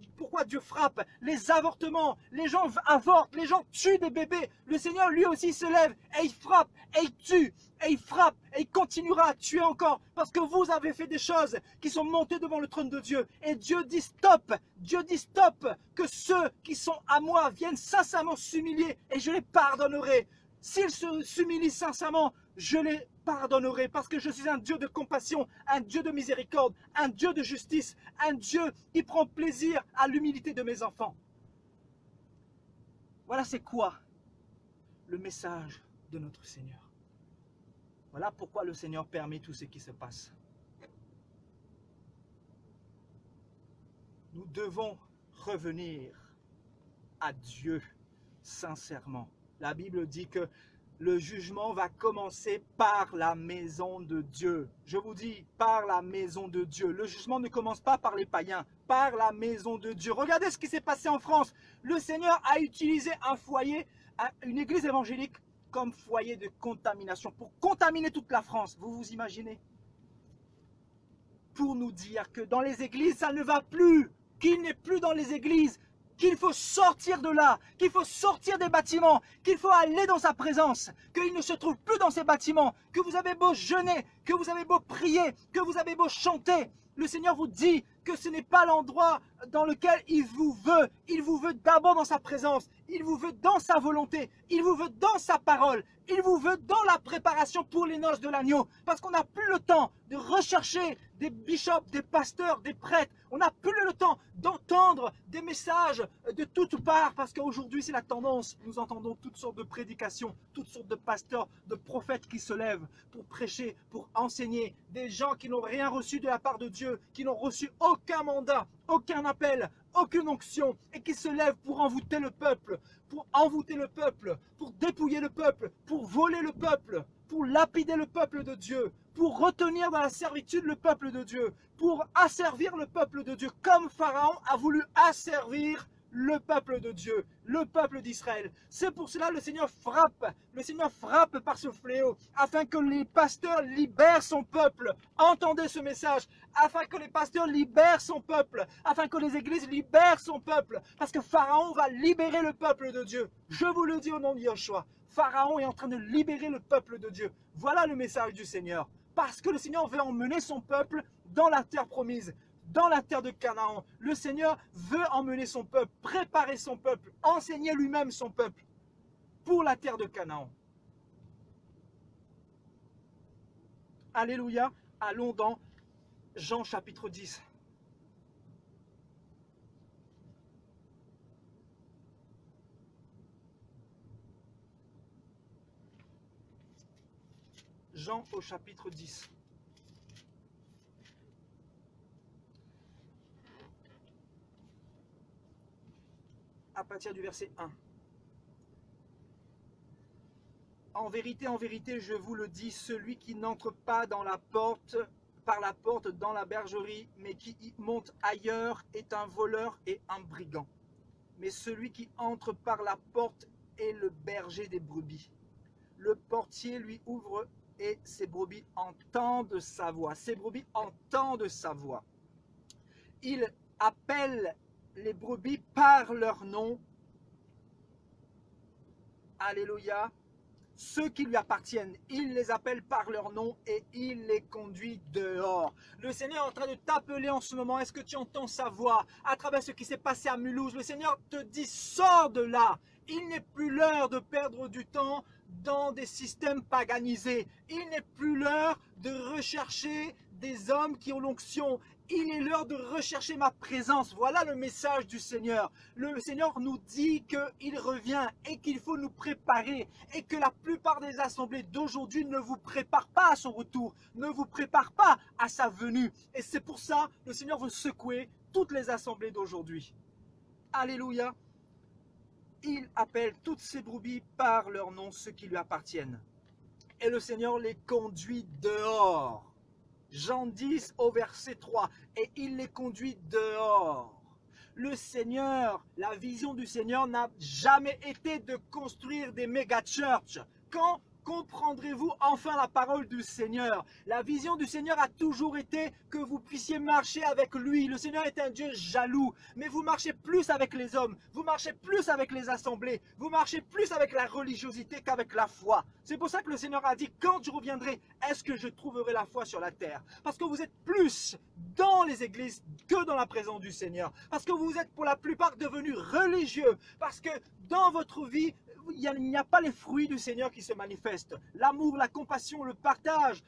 Dieu frappe. Les avortements, les gens avortent, les gens tuent des bébés. Le Seigneur lui aussi se lève et il frappe, et il tue, et il frappe, et il continuera à tuer encore. Parce que vous avez fait des choses qui sont montées devant le trône de Dieu. Et Dieu dit stop, que ceux qui sont à moi viennent sincèrement s'humilier et je les pardonnerai. S'ils s'humilient sincèrement, je les pardonnerai parce que je suis un Dieu de compassion, un Dieu de miséricorde, un Dieu de justice, un Dieu qui prend plaisir à l'humilité de mes enfants. Voilà c'est quoi le message de notre Seigneur. Voilà pourquoi le Seigneur permet tout ce qui se passe. Nous devons revenir à Dieu sincèrement. La Bible dit que le jugement va commencer par la maison de Dieu. Je vous dis, par la maison de Dieu. Le jugement ne commence pas par les païens, par la maison de Dieu. Regardez ce qui s'est passé en France. Le Seigneur a utilisé un foyer, une église évangélique, comme foyer de contamination, pour contaminer toute la France. Vous vous imaginez? Pour nous dire que dans les églises, ça ne va plus, qu'il n'est plus dans les églises, qu'il faut sortir de là, qu'il faut sortir des bâtiments, qu'il faut aller dans sa présence, qu'il ne se trouve plus dans ces bâtiments, que vous avez beau jeûner, que vous avez beau prier, que vous avez beau chanter. Le Seigneur vous dit que ce n'est pas l'endroit dans lequel il vous veut. Il vous veut d'abord dans sa présence, il vous veut dans sa volonté, il vous veut dans sa parole, il vous veut dans la préparation pour les noces de l'agneau. Parce qu'on n'a plus le temps de rechercher des bishops, des pasteurs, des prêtres. On n'a plus le temps d'entendre des messages de toutes parts. Parce qu'aujourd'hui, c'est la tendance. Nous entendons toutes sortes de prédications, toutes sortes de pasteurs, de prophètes qui se lèvent pour prêcher, pour enseigner. Des gens qui n'ont rien reçu de la part de Dieu, qui n'ont reçu aucun mandat, aucun appel, aucune onction, et qui se lèvent pour envoûter le peuple, pour dépouiller le peuple, pour voler le peuple, pour lapider le peuple de Dieu, pour retenir dans la servitude le peuple de Dieu, pour asservir le peuple de Dieu, comme Pharaon a voulu asservir le peuple de Dieu, le peuple d'Israël. C'est pour cela que le Seigneur frappe par ce fléau, afin que les pasteurs libèrent son peuple. Entendez ce message, afin que les pasteurs libèrent son peuple, afin que les églises libèrent son peuple, parce que Pharaon va libérer le peuple de Dieu. Je vous le dis au nom de Yeshua, Pharaon est en train de libérer le peuple de Dieu. Voilà le message du Seigneur, parce que le Seigneur veut emmener son peuple dans la terre promise, dans la terre de Canaan. Le Seigneur veut emmener son peuple, préparer son peuple, enseigner lui-même son peuple pour la terre de Canaan. Alléluia. Allons dans Jean chapitre 10. Jean au chapitre 10. À partir du verset 1. En vérité, je vous le dis, celui qui n'entre pas dans la porte, par la porte dans la bergerie, mais qui y monte ailleurs, est un voleur et un brigand. Mais celui qui entre par la porte est le berger des brebis. Le portier lui ouvre et ses brebis entendent sa voix. Ses brebis entendent sa voix. Il appelle les brebis par leur nom. Alléluia. Ceux qui lui appartiennent, il les appelle par leur nom et il les conduit dehors. Le Seigneur est en train de t'appeler en ce moment. Est-ce que tu entends sa voix à travers ce qui s'est passé à Mulhouse? Le Seigneur te dit, sors de là. Il n'est plus l'heure de perdre du temps dans des systèmes paganisés. Il n'est plus l'heure de rechercher des hommes qui ont l'onction. Il est l'heure de rechercher ma présence. Voilà le message du Seigneur. Le Seigneur nous dit qu'il revient et qu'il faut nous préparer et que la plupart des assemblées d'aujourd'hui ne vous préparent pas à son retour, ne vous préparent pas à sa venue. Et c'est pour ça que le Seigneur veut secouer toutes les assemblées d'aujourd'hui. Alléluia. Il appelle toutes ces brebis par leur nom, ceux qui lui appartiennent. Et le Seigneur les conduit dehors. Jean 10 au verset 3, et il les conduit dehors. Le Seigneur, la vision du Seigneur n'a jamais été de construire des méga churches. Quand comprendrez-vous enfin la parole du Seigneur? La vision du Seigneur a toujours été que vous puissiez marcher avec lui. Le Seigneur est un Dieu jaloux, mais vous marchez plus avec les hommes, vous marchez plus avec les assemblées, vous marchez plus avec la religiosité qu'avec la foi. C'est pour ça que le Seigneur a dit, quand je reviendrai, est-ce que je trouverai la foi sur la terre? Parce que vous êtes plus dans les églises que dans la présence du Seigneur. Parce que vous êtes pour la plupart devenus religieux. Parce que dans votre vie, il n'y a pas les fruits du Seigneur qui se manifestent. L'amour, la compassion, le partage,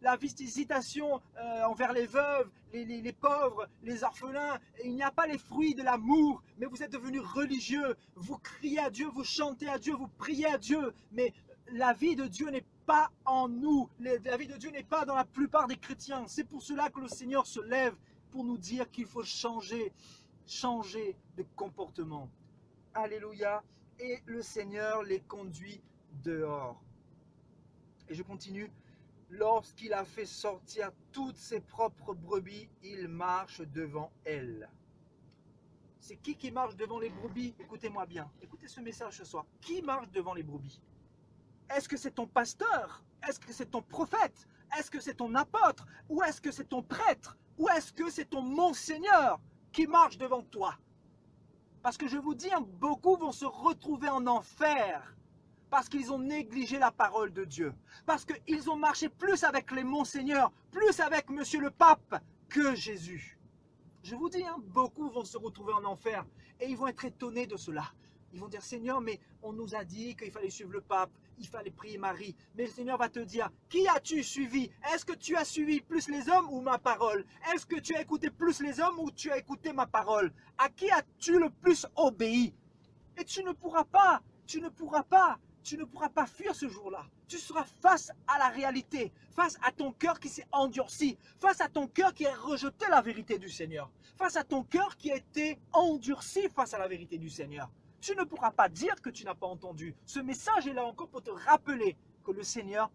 la visitation envers les veuves, les pauvres, les orphelins. Il n'y a pas les fruits de l'amour, mais vous êtes devenus religieux. Vous criez à Dieu, vous chantez à Dieu, vous priez à Dieu. Mais la vie de Dieu n'est pas en nous. La vie de Dieu n'est pas dans la plupart des chrétiens. C'est pour cela que le Seigneur se lève pour nous dire qu'il faut changer de comportement. Alléluia. Et le Seigneur les conduit dehors. Et je continue. Lorsqu'il a fait sortir toutes ses propres brebis, il marche devant elles. C'est qui marche devant les brebis? Écoutez-moi bien. Écoutez ce message ce soir. Qui marche devant les brebis? Est-ce que c'est ton pasteur? Est-ce que c'est ton prophète? Est-ce que c'est ton apôtre? Ou est-ce que c'est ton prêtre? Ou est-ce que c'est ton Monseigneur qui marche devant toi? Parce que je vous dis, beaucoup vont se retrouver en enfer parce qu'ils ont négligé la parole de Dieu. Parce qu'ils ont marché plus avec les monseigneurs, plus avec monsieur le pape que Jésus. Je vous dis, beaucoup vont se retrouver en enfer et ils vont être étonnés de cela. Ils vont dire, Seigneur, mais on nous a dit qu'il fallait suivre le pape, il fallait prier Marie. Mais le Seigneur va te dire, qui as-tu suivi? Est-ce que tu as suivi plus les hommes ou ma parole? Est-ce que tu as écouté plus les hommes ou tu as écouté ma parole? À qui as-tu le plus obéi? Et tu ne pourras pas fuir ce jour-là. Tu seras face à la réalité, face à ton cœur qui s'est endurci, face à ton cœur qui a rejeté la vérité du Seigneur, face à ton cœur qui a été endurci face à la vérité du Seigneur. Tu ne pourras pas dire que tu n'as pas entendu. Ce message est là encore pour te rappeler que le Seigneur,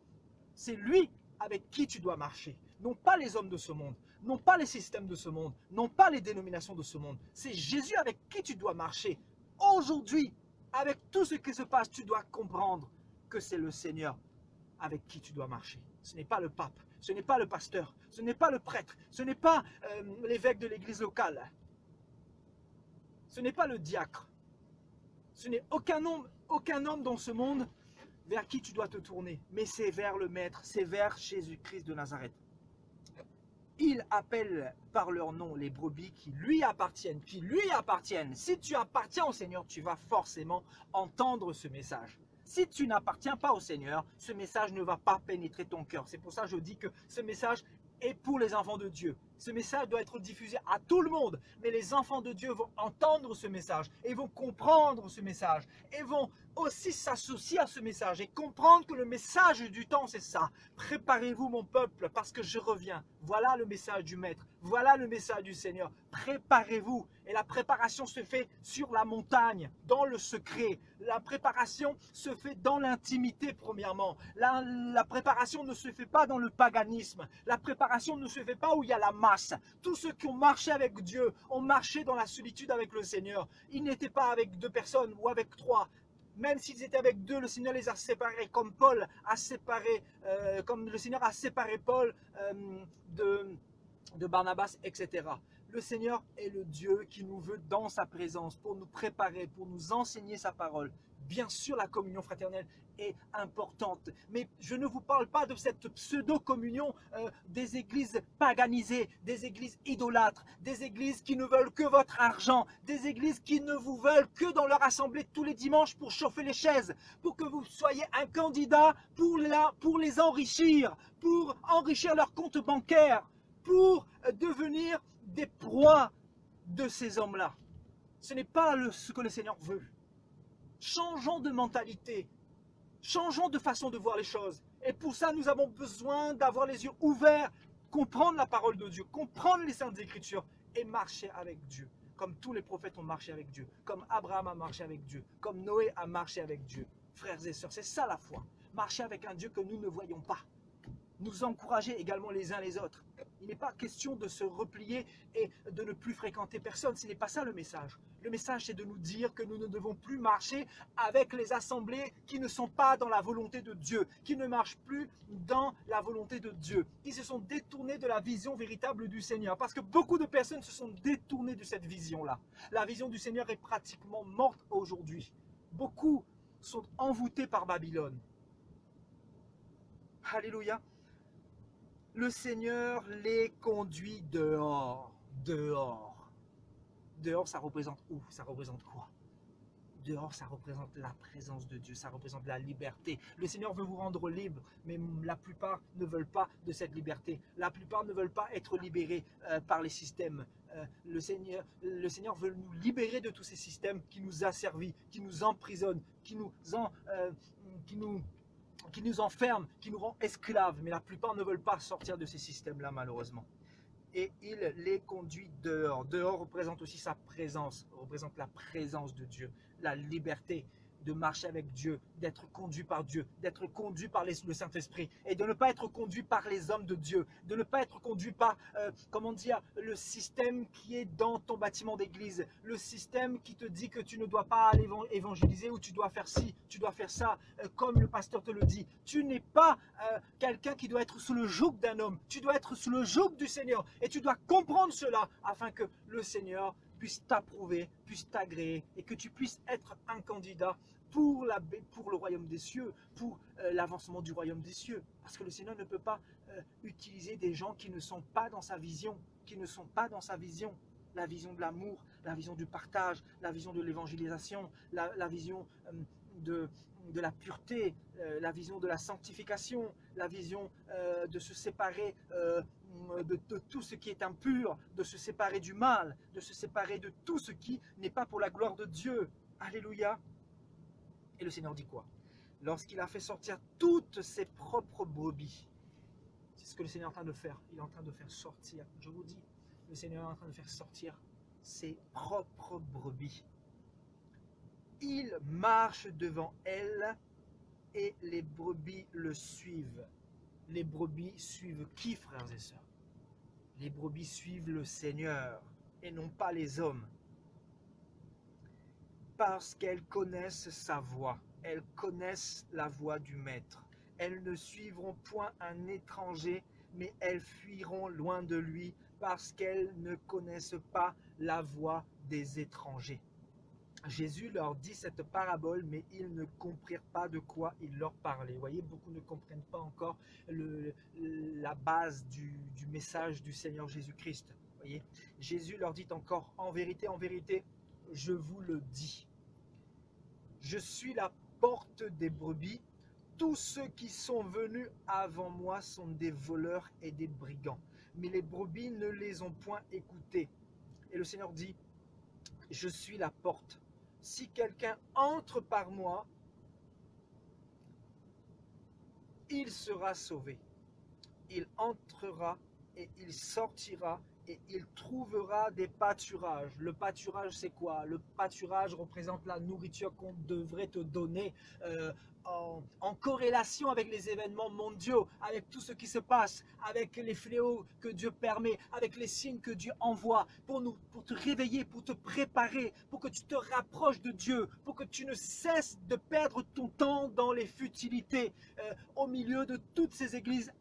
c'est lui avec qui tu dois marcher. Non pas les hommes de ce monde, non pas les systèmes de ce monde, non pas les dénominations de ce monde. C'est Jésus avec qui tu dois marcher. Aujourd'hui, avec tout ce qui se passe, tu dois comprendre que c'est le Seigneur avec qui tu dois marcher. Ce n'est pas le pape, ce n'est pas le pasteur, ce n'est pas le prêtre, ce n'est pas l'évêque de l'église locale, ce n'est pas le diacre. Ce n'est aucun homme dans ce monde vers qui tu dois te tourner, mais c'est vers le Maître, c'est vers Jésus-Christ de Nazareth. Il appelle par leur nom les brebis qui lui appartiennent, Si tu appartiens au Seigneur, tu vas forcément entendre ce message. Si tu n'appartiens pas au Seigneur, ce message ne va pas pénétrer ton cœur. C'est pour ça que je dis que ce message est pour les enfants de Dieu. Ce message doit être diffusé à tout le monde, mais les enfants de Dieu vont entendre ce message et vont comprendre ce message et vont aussi s'associer à ce message et comprendre que le message du temps, c'est ça. Préparez-vous mon peuple parce que je reviens. Voilà le message du Maître, voilà le message du Seigneur. Préparez-vous. Et la préparation se fait sur la montagne, dans le secret. La préparation se fait dans l'intimité premièrement. La préparation ne se fait pas dans le paganisme. La préparation ne se fait pas où il y a la masse. Tous ceux qui ont marché avec Dieu ont marché dans la solitude avec le Seigneur. Ils n'étaient pas avec 2 personnes ou avec 3. Même s'ils étaient avec 2, le Seigneur les a séparés, comme Paul a séparé, comme le Seigneur a séparé Paul de Barnabas, etc. Le Seigneur est le Dieu qui nous veut dans sa présence pour nous préparer, pour nous enseigner sa parole. Bien sûr, la communion fraternelle est importante, mais je ne vous parle pas de cette pseudo-communion des églises paganisées, des églises idolâtres, des églises qui ne veulent que votre argent, des églises qui ne vous veulent que dans leur assemblée tous les dimanches pour chauffer les chaises, pour que vous soyez un candidat pour les enrichir, pour enrichir leur compte bancaire, pour devenir des proies de ces hommes-là. Ce n'est pas ce que le Seigneur veut. Changeons de mentalité, changeons de façon de voir les choses. Et pour ça, nous avons besoin d'avoir les yeux ouverts, comprendre la parole de Dieu, comprendre les Saintes Écritures et marcher avec Dieu. Comme tous les prophètes ont marché avec Dieu, comme Abraham a marché avec Dieu, comme Noé a marché avec Dieu. Frères et sœurs, c'est ça la foi. Marcher avec un Dieu que nous ne voyons pas. Nous encourager également les uns les autres. Il n'est pas question de se replier et de ne plus fréquenter personne. Ce n'est pas ça le message. Le message, c'est de nous dire que nous ne devons plus marcher avec les assemblées qui ne sont pas dans la volonté de Dieu, qui ne marchent plus dans la volonté de Dieu, qui se sont détournés de la vision véritable du Seigneur. Parce que beaucoup de personnes se sont détournées de cette vision-là. La vision du Seigneur est pratiquement morte aujourd'hui. Beaucoup sont envoûtés par Babylone. Alléluia. Le Seigneur les conduit dehors. Dehors. Dehors, ça représente où? Ça représente quoi? Dehors, ça représente la présence de Dieu, ça représente la liberté. Le Seigneur veut vous rendre libre, mais la plupart ne veulent pas de cette liberté. La plupart ne veulent pas être libérés par les systèmes. Le Seigneur veut nous libérer de tous ces systèmes qui nous asservissent, qui nous emprisonnent, qui nous enferment, qui nous rend esclaves, mais la plupart ne veulent pas sortir de ces systèmes-là, malheureusement. Et il les conduit dehors. Dehors représente aussi sa présence, représente la présence de Dieu, la liberté de marcher avec Dieu, d'être conduit par Dieu, d'être conduit par le Saint-Esprit et de ne pas être conduit par les hommes de Dieu, de ne pas être conduit par, le système qui est dans ton bâtiment d'église, le système qui te dit que tu ne dois pas aller évangéliser ou tu dois faire ci, tu dois faire ça, comme le pasteur te le dit. Tu n'es pas quelqu'un qui doit être sous le joug d'un homme, tu dois être sous le joug du Seigneur et tu dois comprendre cela afin que le Seigneur puisse t'approuver, puisse t'agréer et que tu puisses être un candidat pour le royaume des cieux, pour l'avancement du royaume des cieux. Parce que le Seigneur ne peut pas utiliser des gens qui ne sont pas dans sa vision, la vision de l'amour, la vision du partage, la vision de l'évangélisation, la vision de la pureté, la vision de la sanctification, la vision de se séparer de tout ce qui est impur, de se séparer du mal, de se séparer de tout ce qui n'est pas pour la gloire de Dieu. Alléluia. Et le Seigneur dit quoi? Lorsqu'il a fait sortir toutes ses propres brebis, c'est ce que le Seigneur est en train de faire. Il est en train de faire sortir, je vous dis, le Seigneur est en train de faire sortir ses propres brebis. Il marche devant elles et les brebis le suivent. Les brebis suivent qui, frères et sœurs? Les brebis suivent le Seigneur et non pas les hommes. Parce qu'elles connaissent sa voix, elles connaissent la voix du Maître. Elles ne suivront point un étranger, mais elles fuiront loin de lui, parce qu'elles ne connaissent pas la voix des étrangers. Jésus leur dit cette parabole, mais ils ne comprirent pas de quoi il leur parlait. Vous voyez, beaucoup ne comprennent pas encore la base du message du Seigneur Jésus-Christ. Voyez, Jésus leur dit encore, en vérité, je vous le dis. Je suis la porte des brebis. Tous ceux qui sont venus avant moi sont des voleurs et des brigands. Mais les brebis ne les ont point écoutés. Et le Seigneur dit, je suis la porte. Si quelqu'un entre par moi, il sera sauvé. Il entrera et il sortira et il trouvera des pâturages. Le pâturage, c'est quoi? Le pâturage représente la nourriture qu'on devrait te donner en corrélation avec les événements mondiaux, avec tout ce qui se passe, avec les fléaux que Dieu permet, avec les signes que Dieu envoie, pour te réveiller, pour te préparer, pour que tu te rapproches de Dieu, pour que tu ne cesses de perdre ton temps dans les futilités, au milieu de toutes ces églises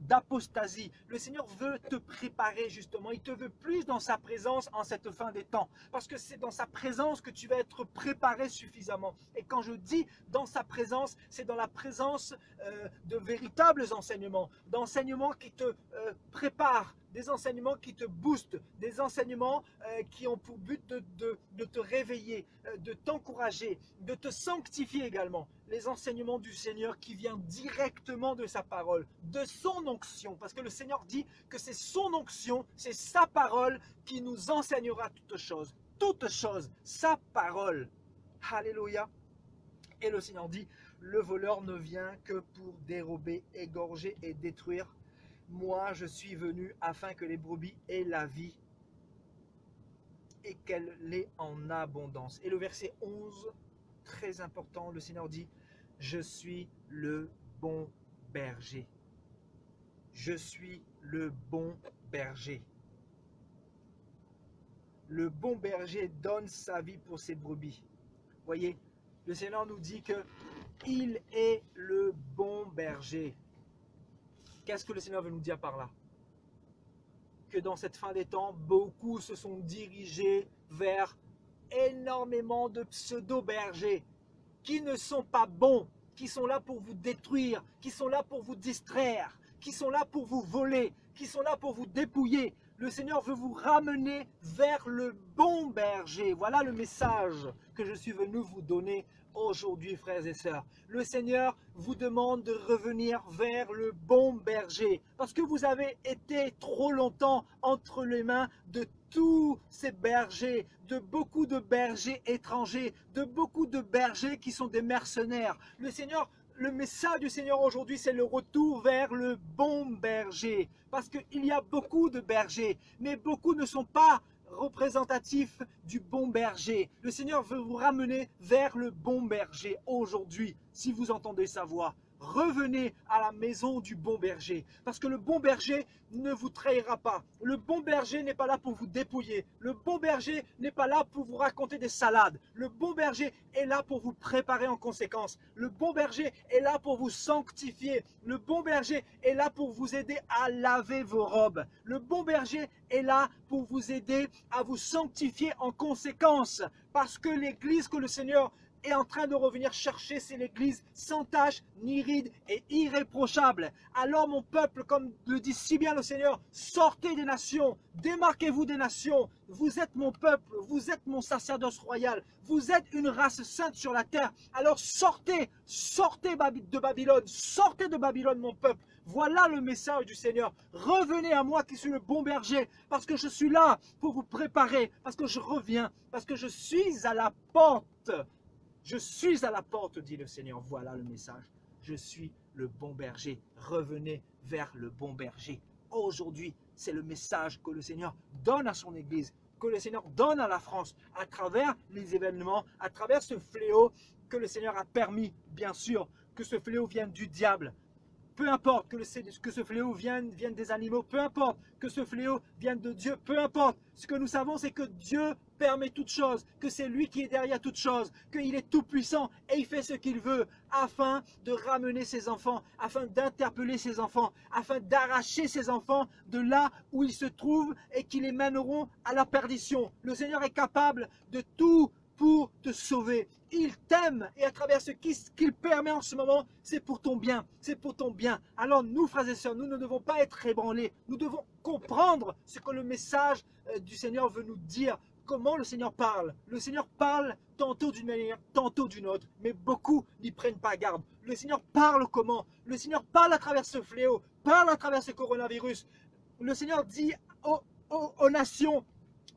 d'apostasie. Le Seigneur veut te préparer justement. Il te veut plus dans sa présence en cette fin des temps. Parce que c'est dans sa présence que tu vas être préparé suffisamment. Et quand je dis dans sa présence, c'est dans la présence de véritables enseignements. D'enseignements qui te préparent, des enseignements qui te boostent, des enseignements qui ont pour but de te réveiller, de t'encourager, de te sanctifier également. Les enseignements du Seigneur qui viennent directement de sa parole, de son onction. Parce que le Seigneur dit que c'est son onction, c'est sa parole qui nous enseignera toutes choses, sa parole. Alléluia. Et le Seigneur dit, le voleur ne vient que pour dérober, égorger et détruire. Moi, je suis venu afin que les brebis aient la vie et qu'elle l'ait en abondance. Et le verset 11, très important, le Seigneur dit, je suis le bon berger. Je suis le bon berger. Le bon berger donne sa vie pour ses brebis. Voyez, le Seigneur nous dit que il est le bon berger. Qu'est-ce que le Seigneur veut nous dire par là? Que dans cette fin des temps, beaucoup se sont dirigés vers énormément de pseudo-bergers qui ne sont pas bons, qui sont là pour vous détruire, qui sont là pour vous distraire, qui sont là pour vous voler, qui sont là pour vous dépouiller. Le Seigneur veut vous ramener vers le bon berger. Voilà le message que je suis venu vous donner aujourd'hui, frères et sœurs. Le Seigneur vous demande de revenir vers le bon berger. Parce que vous avez été trop longtemps entre les mains de tous ces bergers, de beaucoup de bergers étrangers, de beaucoup de bergers qui sont des mercenaires. Le message du Seigneur aujourd'hui, c'est le retour vers le bon berger. Parce qu'il y a beaucoup de bergers, mais beaucoup ne sont pas représentatif du bon berger. Le Seigneur veut vous ramener vers le bon berger aujourd'hui, si vous entendez sa voix. Revenez à la maison du bon berger, parce que le bon berger ne vous trahira pas. Le bon berger n'est pas là pour vous dépouiller. Le bon berger n'est pas là pour vous raconter des salades. Le bon berger est là pour vous préparer en conséquence. Le bon berger est là pour vous sanctifier. Le bon berger est là pour vous aider à laver vos robes. Le bon berger est là pour vous aider à vous sanctifier en conséquence, parce que l'église que le Seigneur est en train de revenir chercher, c'est l'église sans tache, ni ride et irréprochable. Alors mon peuple, comme le dit si bien le Seigneur, sortez des nations, démarquez-vous des nations. Vous êtes mon peuple, vous êtes mon sacerdoce royal, vous êtes une race sainte sur la terre. Alors sortez de Babylone, sortez de Babylone mon peuple. Voilà le message du Seigneur. Revenez à moi qui suis le bon berger, parce que je suis là pour vous préparer, parce que je reviens, parce que je suis à la porte. Je suis à la porte, dit le Seigneur. Voilà le message. Je suis le bon berger. Revenez vers le bon berger. Aujourd'hui, c'est le message que le Seigneur donne à son Église, que le Seigneur donne à la France, à travers les événements, à travers ce fléau que le Seigneur a permis, bien sûr, que ce fléau vienne du diable. Peu importe que ce fléau vienne des animaux, peu importe que ce fléau vienne de Dieu, peu importe. Ce que nous savons, c'est que Dieu permet toutes choses, que c'est lui qui est derrière toutes choses, qu'il est tout puissant et il fait ce qu'il veut afin de ramener ses enfants, afin d'interpeller ses enfants, afin d'arracher ses enfants de là où ils se trouvent et qui les mèneront à la perdition. Le Seigneur est capable de tout pour te sauver. Il t'aime et à travers ce qu'il permet en ce moment, c'est pour ton bien, c'est pour ton bien. Alors nous, frères et sœurs, nous ne devons pas être ébranlés, nous devons comprendre ce que le message du Seigneur veut nous dire, comment le Seigneur parle. Le Seigneur parle tantôt d'une manière, tantôt d'une autre, mais beaucoup n'y prennent pas garde. Le Seigneur parle comment? Le Seigneur parle à travers ce fléau, parle à travers ce coronavirus. Le Seigneur dit aux nations,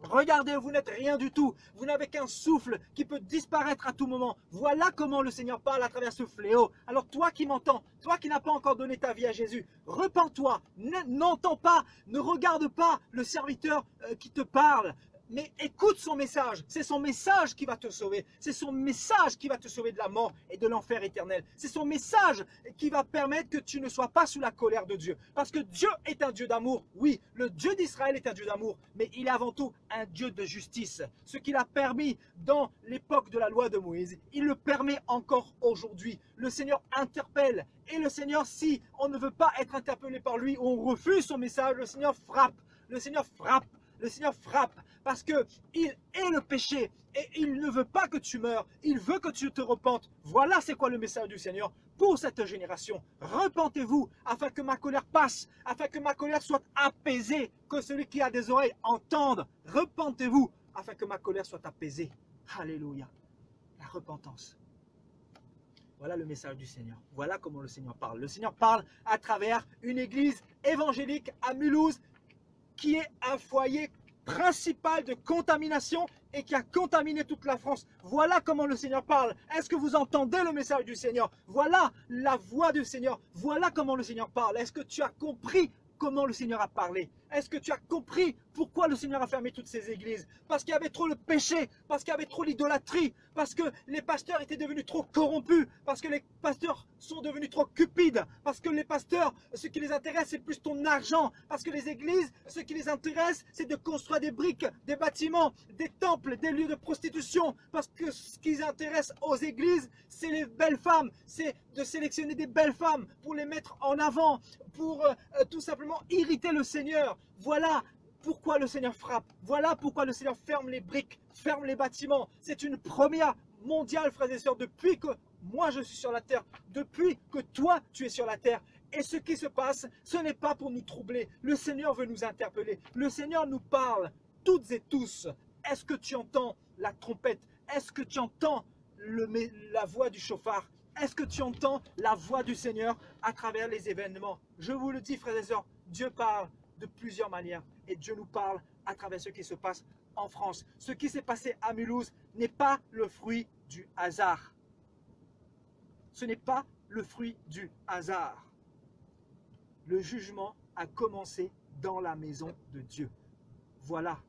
regardez, vous n'êtes rien du tout. Vous n'avez qu'un souffle qui peut disparaître à tout moment. Voilà comment le Seigneur parle à travers ce fléau. Alors toi qui m'entends, toi qui n'as pas encore donné ta vie à Jésus, repens-toi, n'entends pas, ne regarde pas le serviteur qui te parle. mais écoute son message. C'est son message qui va te sauver. C'est son message qui va te sauver de la mort et de l'enfer éternel. C'est son message qui va permettre que tu ne sois pas sous la colère de Dieu. Parce que Dieu est un Dieu d'amour. Oui, le Dieu d'Israël est un Dieu d'amour, mais il est avant tout un Dieu de justice. Ce qu'il a permis dans l'époque de la loi de Moïse, il le permet encore aujourd'hui. Le Seigneur interpelle. Et le Seigneur, si on ne veut pas être interpellé par lui, ou on refuse son message, le Seigneur frappe. Le Seigneur frappe. Le Seigneur frappe parce qu'il est le péché et il ne veut pas que tu meurs, il veut que tu te repentes. Voilà c'est quoi le message du Seigneur pour cette génération. Repentez-vous afin que ma colère passe, afin que ma colère soit apaisée, que celui qui a des oreilles entende. Repentez-vous afin que ma colère soit apaisée. Alléluia. La repentance. Voilà le message du Seigneur. Voilà comment le Seigneur parle. Le Seigneur parle à travers une église évangélique à Mulhouse, qui est un foyer principal de contamination et qui a contaminé toute la France. Voilà comment le Seigneur parle. Est-ce que vous entendez le message du Seigneur? Voilà la voix du Seigneur. Voilà comment le Seigneur parle. Est-ce que tu as compris comment le Seigneur a parlé? Est-ce que tu as compris pourquoi le Seigneur a fermé toutes ces églises? Parce qu'il y avait trop le péché, parce qu'il y avait trop l'idolâtrie, parce que les pasteurs étaient devenus trop corrompus, parce que les pasteurs sont devenus trop cupides, parce que les pasteurs, ce qui les intéresse, c'est plus ton argent, parce que les églises, ce qui les intéresse, c'est de construire des briques, des bâtiments, des temples, des lieux de prostitution, parce que ce qui intéresse aux églises, c'est les belles femmes, c'est de sélectionner des belles femmes pour les mettre en avant, pour tout simplement irriter le Seigneur. Voilà pourquoi le Seigneur frappe. Voilà pourquoi le Seigneur ferme les briques, ferme les bâtiments. C'est une première mondiale, frères et sœurs, depuis que moi je suis sur la terre, depuis que toi tu es sur la terre. Et ce qui se passe, ce n'est pas pour nous troubler. Le Seigneur veut nous interpeller. Le Seigneur nous parle, toutes et tous. Est-ce que tu entends la trompette? Est-ce que tu entends la voix du chauffard? Est-ce que tu entends la voix du Seigneur à travers les événements? Je vous le dis, frères et sœurs, Dieu parle de plusieurs manières et Dieu nous parle à travers ce qui se passe en France. Ce qui s'est passé à Mulhouse n'est pas le fruit du hasard. Ce n'est pas le fruit du hasard. Le jugement a commencé dans la maison de Dieu. Voilà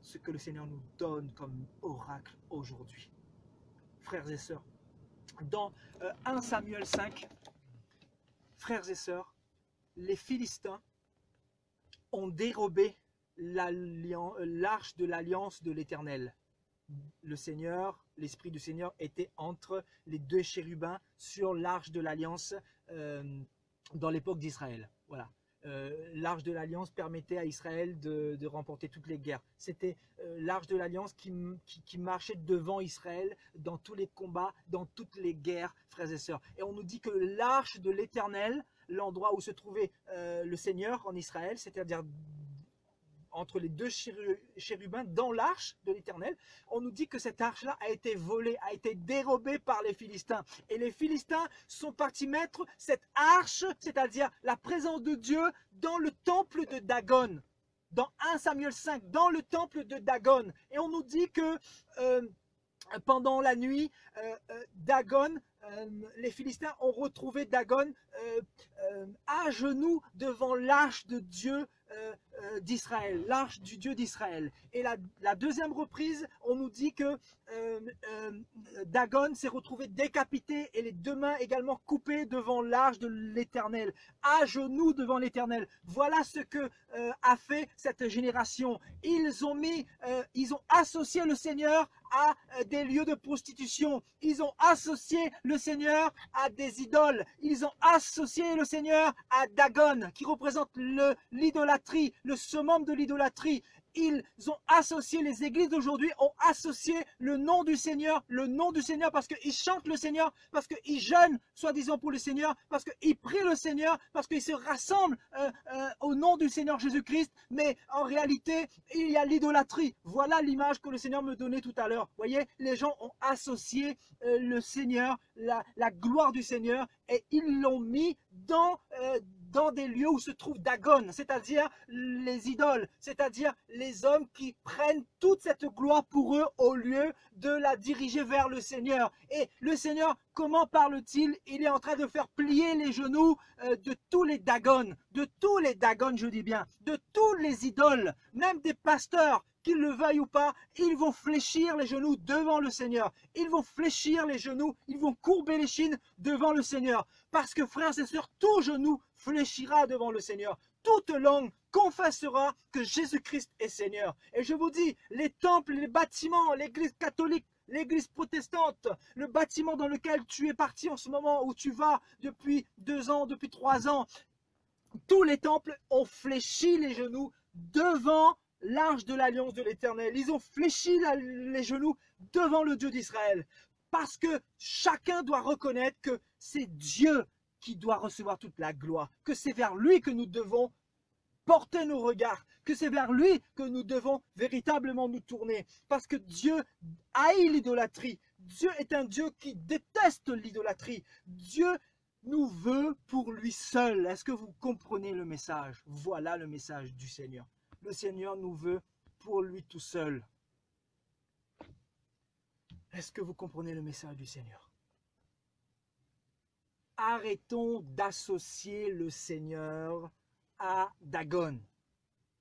ce que le Seigneur nous donne comme oracle aujourd'hui. Frères et sœurs, dans 1 Samuel 5, frères et sœurs, les Philistins ont dérobé l'arche de l'alliance de l'Éternel. Le Seigneur, l'Esprit du Seigneur était entre les deux chérubins sur l'arche de l'alliance dans l'époque d'Israël. Voilà. L'arche de l'alliance permettait à Israël de remporter toutes les guerres. C'était l'arche de l'alliance qui marchait devant Israël dans tous les combats, dans toutes les guerres, frères et sœurs. Et on nous dit que l'arche de l'Éternel, l'endroit où se trouvait le Seigneur en Israël, c'est-à-dire entre les deux chérubins dans l'arche de l'Éternel, on nous dit que cette arche-là a été volée, a été dérobée par les Philistins. Et les Philistins sont partis mettre cette arche, c'est-à-dire la présence de Dieu, dans le temple de Dagon. Dans 1 Samuel 5, dans le temple de Dagon. Et on nous dit que pendant la nuit, Dagon, les Philistins ont retrouvé Dagon à genoux devant l'arche de Dieu d'Israël, l'arche du Dieu d'Israël. Et la deuxième reprise, on nous dit que Dagon s'est retrouvé décapité et les deux mains également coupées devant l'arche de l'Éternel, à genoux devant l'Éternel. Voilà ce que a fait cette génération. Ils ont associé le Seigneur à des lieux de prostitution. Ils ont associé le Seigneur à des idoles. Ils ont associé le Seigneur à Dagon, qui représente l'idolâtrie, le summum de l'idolâtrie. Ils ont associé, les églises d'aujourd'hui ont associé le nom du Seigneur parce qu'ils chantent le Seigneur, parce qu'ils jeûnent, soi-disant pour le Seigneur, parce qu'ils prient le Seigneur, parce qu'ils se rassemblent au nom du Seigneur Jésus-Christ. Mais en réalité, il y a l'idolâtrie. Voilà l'image que le Seigneur me donnait tout à l'heure. Vous voyez, les gens ont associé le Seigneur, la gloire du Seigneur, et ils l'ont mis dans dans des lieux où se trouve Dagon, c'est-à-dire les idoles, c'est-à-dire les hommes qui prennent toute cette gloire pour eux au lieu de la diriger vers le Seigneur. Et le Seigneur, comment parle-t-il? Il est en train de faire plier les genoux de tous les Dagon, je dis bien, de tous les idoles, même des pasteurs, qu'ils le veuillent ou pas, ils vont fléchir les genoux devant le Seigneur. Ils vont fléchir les genoux, ils vont courber les chines devant le Seigneur. Parce que frères et sœurs, tout genou fléchira devant le Seigneur. Toute langue confessera que Jésus-Christ est Seigneur. Et je vous dis, les temples, les bâtiments, l'église catholique, l'église protestante, le bâtiment dans lequel tu es parti en ce moment, où tu vas depuis 2 ans, depuis 3 ans, tous les temples ont fléchi les genoux devant l'arche de l'alliance de l'Éternel. Ils ont fléchi les genoux devant le Dieu d'Israël. Parce que chacun doit reconnaître que c'est Dieu qui doit recevoir toute la gloire, que c'est vers lui que nous devons porter nos regards, que c'est vers lui que nous devons véritablement nous tourner. Parce que Dieu haït l'idolâtrie. Dieu est un Dieu qui déteste l'idolâtrie. Dieu nous veut pour lui seul. Est-ce que vous comprenez le message? Voilà le message du Seigneur. Le Seigneur nous veut pour lui tout seul. Est-ce que vous comprenez le message du Seigneur? Arrêtons d'associer le Seigneur à Dagon.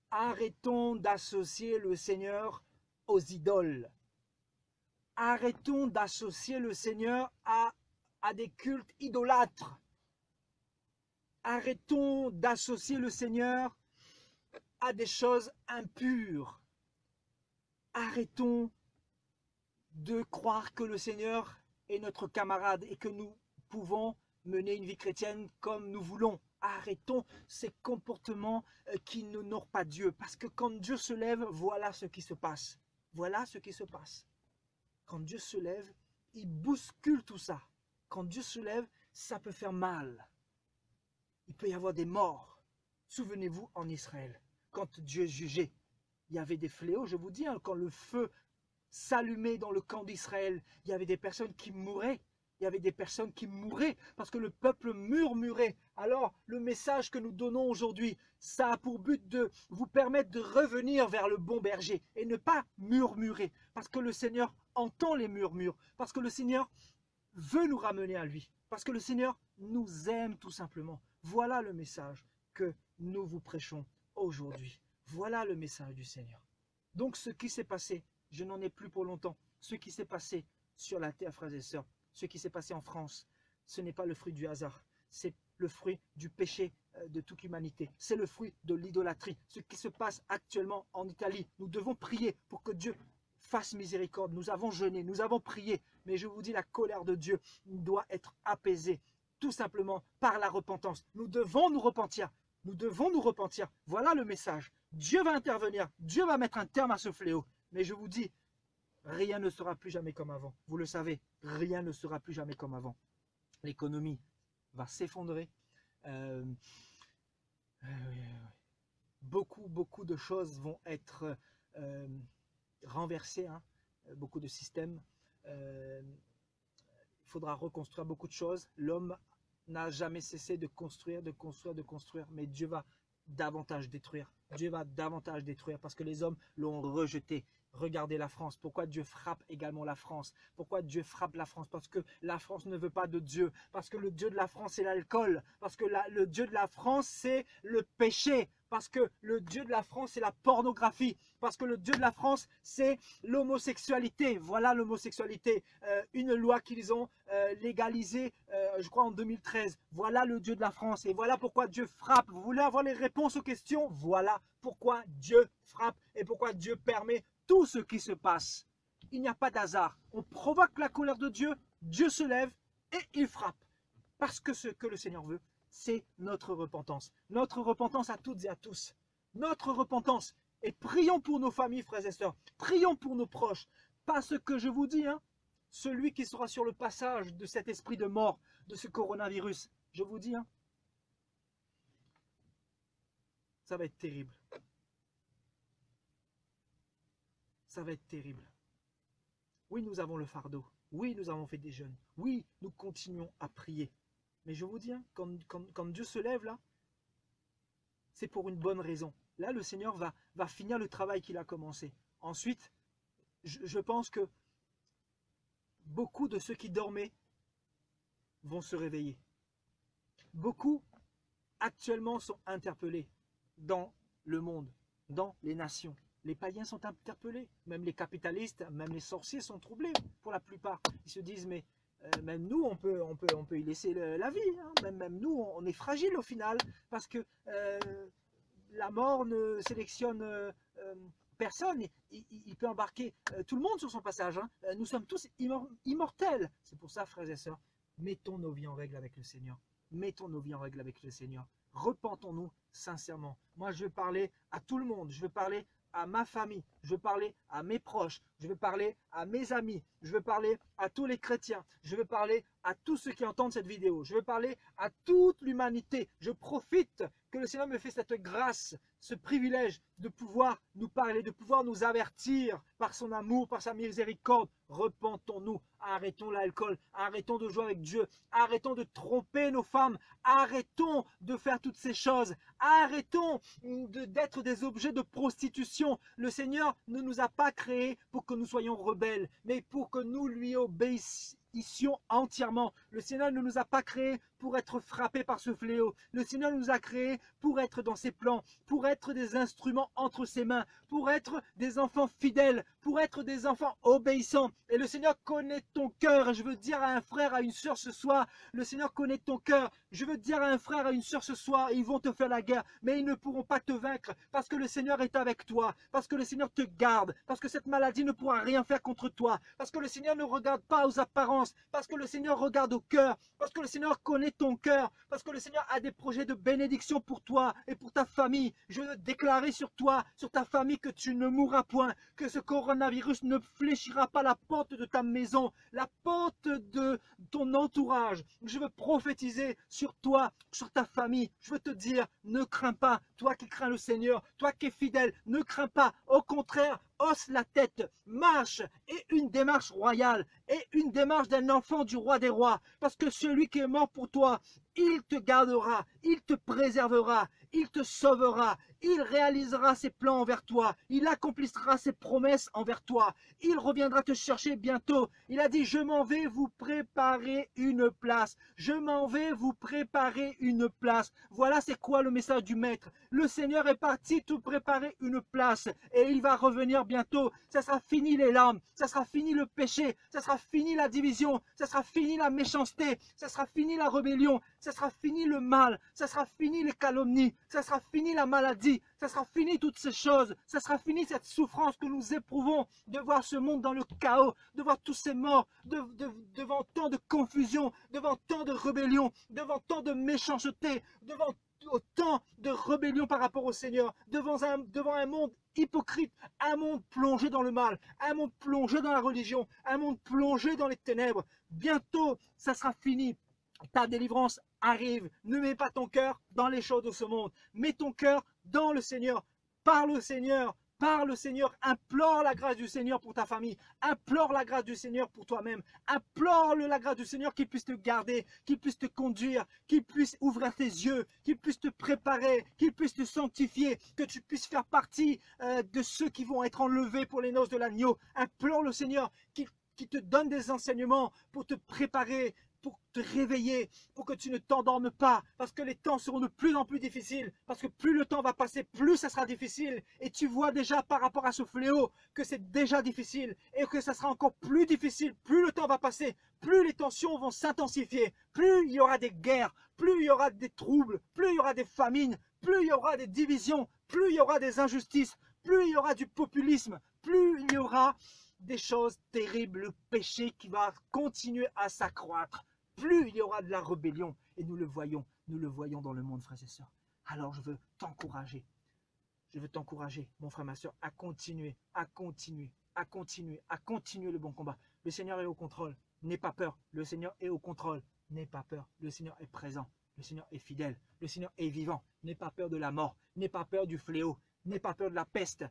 Arrêtons d'associer le Seigneur aux idoles. Arrêtons d'associer le Seigneur à des cultes idolâtres. Arrêtons d'associer le Seigneur à des choses impures. Arrêtons de croire que le Seigneur est notre camarade et que nous pouvons mener une vie chrétienne comme nous voulons. Arrêtons ces comportements qui n'honorent pas Dieu. Parce que quand Dieu se lève, voilà ce qui se passe. Voilà ce qui se passe. Quand Dieu se lève, il bouscule tout ça. Quand Dieu se lève, ça peut faire mal. Il peut y avoir des morts. Souvenez-vous en Israël, quand Dieu jugeait, il y avait des fléaux, je vous dis, hein, quand le feu s'allumait dans le camp d'Israël, il y avait des personnes qui mouraient. Il y avait des personnes qui mouraient parce que le peuple murmurait. Alors, le message que nous donnons aujourd'hui, ça a pour but de vous permettre de revenir vers le bon berger et ne pas murmurer. Parce que le Seigneur entend les murmures. Parce que le Seigneur veut nous ramener à lui. Parce que le Seigneur nous aime tout simplement. Voilà le message que nous vous prêchons aujourd'hui. Voilà le message du Seigneur. Donc, ce qui s'est passé, je n'en ai plus pour longtemps. Ce qui s'est passé sur la terre, frères et sœurs, ce qui s'est passé en France, ce n'est pas le fruit du hasard, c'est le fruit du péché de toute l'humanité. C'est le fruit de l'idolâtrie. Ce qui se passe actuellement en Italie, nous devons prier pour que Dieu fasse miséricorde. Nous avons jeûné, nous avons prié, mais je vous dis, la colère de Dieu doit être apaisée, tout simplement par la repentance. Nous devons nous repentir. Nous devons nous repentir. Voilà le message. Dieu va intervenir. Dieu va mettre un terme à ce fléau. Mais je vous dis, rien ne sera plus jamais comme avant. Vous le savez, rien ne sera plus jamais comme avant. L'économie va s'effondrer. Beaucoup de choses vont être renversées. Hein. Beaucoup de systèmes. Il faudra reconstruire beaucoup de choses. L'homme n'a jamais cessé de construire. Mais Dieu va davantage détruire. Dieu va davantage détruire parce que les hommes l'ont rejeté. Regardez la France. Pourquoi Dieu frappe également la France? Pourquoi Dieu frappe la France? Parce que la France ne veut pas de Dieu. Parce que le Dieu de la France, c'est l'alcool. Parce que le Dieu de la France, c'est le péché. Parce que le Dieu de la France, c'est la pornographie. Parce que le Dieu de la France, c'est l'homosexualité. Voilà l'homosexualité. Une loi qu'ils ont légalisée, je crois, en 2013. Voilà le Dieu de la France. Et voilà pourquoi Dieu frappe. Vous voulez avoir les réponses aux questions? Voilà pourquoi Dieu frappe et pourquoi Dieu permet tout ce qui se passe. Il n'y a pas d'hasard. On provoque la colère de Dieu, Dieu se lève et il frappe. Parce que ce que le Seigneur veut, c'est notre repentance. Notre repentance à toutes et à tous. Notre repentance. Et prions pour nos familles, frères et sœurs. Prions pour nos proches. Parce que je vous dis, hein, celui qui sera sur le passage de cet esprit de mort, de ce coronavirus, je vous dis, hein, ça va être terrible. Ça va être terrible. Oui, nous avons le fardeau. Oui, nous avons fait des jeûnes. Oui, nous continuons à prier. Mais je vous dis, hein, quand Dieu se lève là, c'est pour une bonne raison. Là, le Seigneur va finir le travail qu'il a commencé. Ensuite, je pense que beaucoup de ceux qui dormaient vont se réveiller. Beaucoup actuellement sont interpellés dans le monde, dans les nations. Les païens sont interpellés, même les capitalistes, même les sorciers sont troublés pour la plupart. Ils se disent, mais même nous, on peut y laisser la vie. Hein. Même nous, on est fragile au final, parce que la mort ne sélectionne personne. Il peut embarquer tout le monde sur son passage. Hein. Nous sommes tous immortels. C'est pour ça, frères et sœurs, mettons nos vies en règle avec le Seigneur. Mettons nos vies en règle avec le Seigneur. Repentons-nous sincèrement. Moi, je veux parler à tout le monde. Je veux parler à ma famille. Je veux parler à mes proches. Je veux parler à mes amis. Je veux parler à tous les chrétiens. Je veux parler à tous ceux qui entendent cette vidéo. Je veux parler à toute l'humanité. Je profite que le Seigneur me fait cette grâce, ce privilège de pouvoir nous parler, de pouvoir nous avertir par son amour, par sa miséricorde. Repentons-nous, arrêtons l'alcool, arrêtons de jouer avec Dieu, arrêtons de tromper nos femmes, arrêtons de faire toutes ces choses, arrêtons d'être des objets de prostitution. Le Seigneur ne nous a pas créés pour que nous soyons rebelles, mais pour que nous lui obéissions entièrement. Le Seigneur ne nous a pas créés pour être frappés par ce fléau. Le Seigneur nous a créés pour être dans ses plans, pour être des instruments entre ses mains, pour être des enfants fidèles, pour être des enfants obéissants. Et le Seigneur connaît ton cœur. Je veux dire à un frère, à une sœur ce soir, le Seigneur connaît ton cœur. Je veux dire à un frère, à une sœur ce soir, ils vont te faire la guerre, mais ils ne pourront pas te vaincre parce que le Seigneur est avec toi, parce que le Seigneur te garde, parce que cette maladie ne pourra rien faire contre toi, parce que le Seigneur ne regarde pas aux apparences, parce que le Seigneur regarde au cœur, parce que le Seigneur connaît ton cœur, parce que le Seigneur a des projets de bénédiction pour toi et pour ta famille. Je veux déclarer sur toi, sur ta famille, que tu ne mourras point, que ce coronavirus ne fléchira pas la porte de ta maison, la porte de ton entourage. Je veux prophétiser sur toi, sur ta famille. Je veux te dire, ne crains pas, toi qui crains le Seigneur, toi qui es fidèle, ne crains pas. Au contraire, hausse la tête, marche, et une démarche royale, et une démarche d'un enfant du roi des rois, parce que celui qui est mort pour toi, il te gardera, il te préservera, il te sauvera, il réalisera ses plans envers toi, il accomplira ses promesses envers toi, il reviendra te chercher bientôt. Il a dit, je m'en vais vous préparer une place, je m'en vais vous préparer une place. Voilà c'est quoi le message du Maître. Le Seigneur est parti te préparer une place, et il va revenir bientôt. Ça sera fini les larmes, ça sera fini le péché, ça sera fini la division, ça sera fini la méchanceté, ça sera fini la rébellion, ça sera fini le mal, ça sera fini les calomnies, ça sera fini la maladie, ça sera fini toutes ces choses, ça sera fini cette souffrance que nous éprouvons de voir ce monde dans le chaos, de voir tous ces morts, devant tant de confusion, devant tant de rébellion, devant tant de méchanceté, devant autant de rébellion par rapport au Seigneur, devant un monde hypocrite, un monde plongé dans le mal, un monde plongé dans la religion, un monde plongé dans les ténèbres. Bientôt, ça sera fini. Ta délivrance arrive. Ne mets pas ton cœur dans les choses de ce monde. Mets ton cœur dans le Seigneur. Parle au Seigneur. Parle au Seigneur. Implore la grâce du Seigneur pour ta famille. Implore la grâce du Seigneur pour toi-même. Implore la grâce du Seigneur qu'il puisse te garder, qu'il puisse te conduire, qu'il puisse ouvrir tes yeux, qu'il puisse te préparer, qu'il puisse te sanctifier, que tu puisses faire partie de ceux qui vont être enlevés pour les noces de l'agneau. Implore le Seigneur qui te donne des enseignements pour te préparer, pour te réveiller, pour que tu ne t'endormes pas, parce que les temps seront de plus en plus difficiles, parce que plus le temps va passer, plus ça sera difficile, et tu vois déjà par rapport à ce fléau que c'est déjà difficile, et que ça sera encore plus difficile, plus le temps va passer, plus les tensions vont s'intensifier, plus il y aura des guerres, plus il y aura des troubles, plus il y aura des famines, plus il y aura des divisions, plus il y aura des injustices, plus il y aura du populisme, plus il y aura des choses terribles, le péché qui va continuer à s'accroître. Plus il y aura de la rébellion, et nous le voyons dans le monde, frères et sœurs. Alors je veux t'encourager, mon frère, ma sœur, à continuer le bon combat. Le Seigneur est au contrôle, n'aie pas peur, le Seigneur est au contrôle, n'aie pas peur, le Seigneur est présent, le Seigneur est fidèle, le Seigneur est vivant, n'aie pas peur de la mort, n'aie pas peur du fléau, n'aie pas peur de la peste,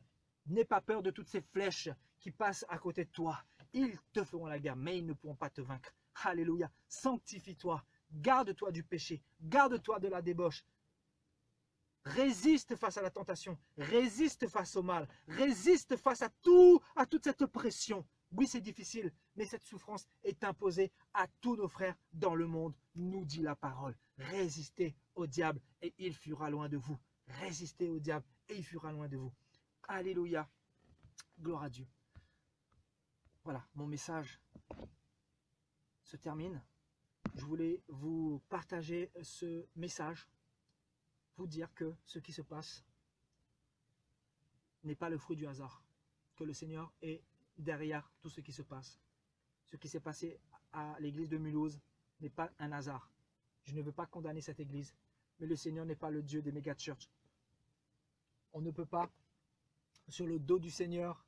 n'aie pas peur de toutes ces flèches qui passent à côté de toi. Ils te feront la guerre, mais ils ne pourront pas te vaincre. Alléluia. Sanctifie-toi. Garde-toi du péché. Garde-toi de la débauche. Résiste face à la tentation, résiste face au mal, résiste face à toute cette pression. Oui, c'est difficile, mais cette souffrance est imposée à tous nos frères dans le monde, nous dit la parole. Résistez au diable et il fuira loin de vous. Résistez au diable et il fuira loin de vous. Alléluia. Gloire à Dieu. Voilà, mon message se termine. Je voulais vous partager ce message, vous dire que ce qui se passe n'est pas le fruit du hasard, que le Seigneur est derrière tout ce qui se passe. Ce qui s'est passé à l'église de Mulhouse n'est pas un hasard. Je ne veux pas condamner cette église, mais le Seigneur n'est pas le Dieu des méga-churches. On ne peut pas, sur le dos du Seigneur,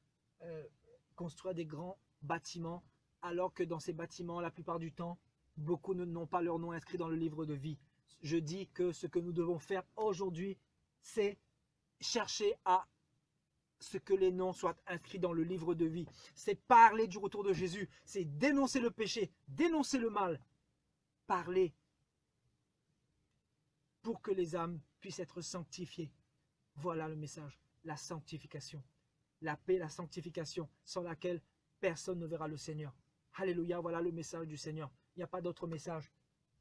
construire des grands bâtiments, alors que dans ces bâtiments, la plupart du temps, beaucoup n'ont pas leur nom inscrit dans le livre de vie. Je dis que ce que nous devons faire aujourd'hui, c'est chercher à ce que les noms soient inscrits dans le livre de vie. C'est parler du retour de Jésus, c'est dénoncer le péché, dénoncer le mal, parler pour que les âmes puissent être sanctifiées. Voilà le message, la sanctification. La paix, la sanctification, sans laquelle personne ne verra le Seigneur. Alléluia, voilà le message du Seigneur. Il n'y a pas d'autre message.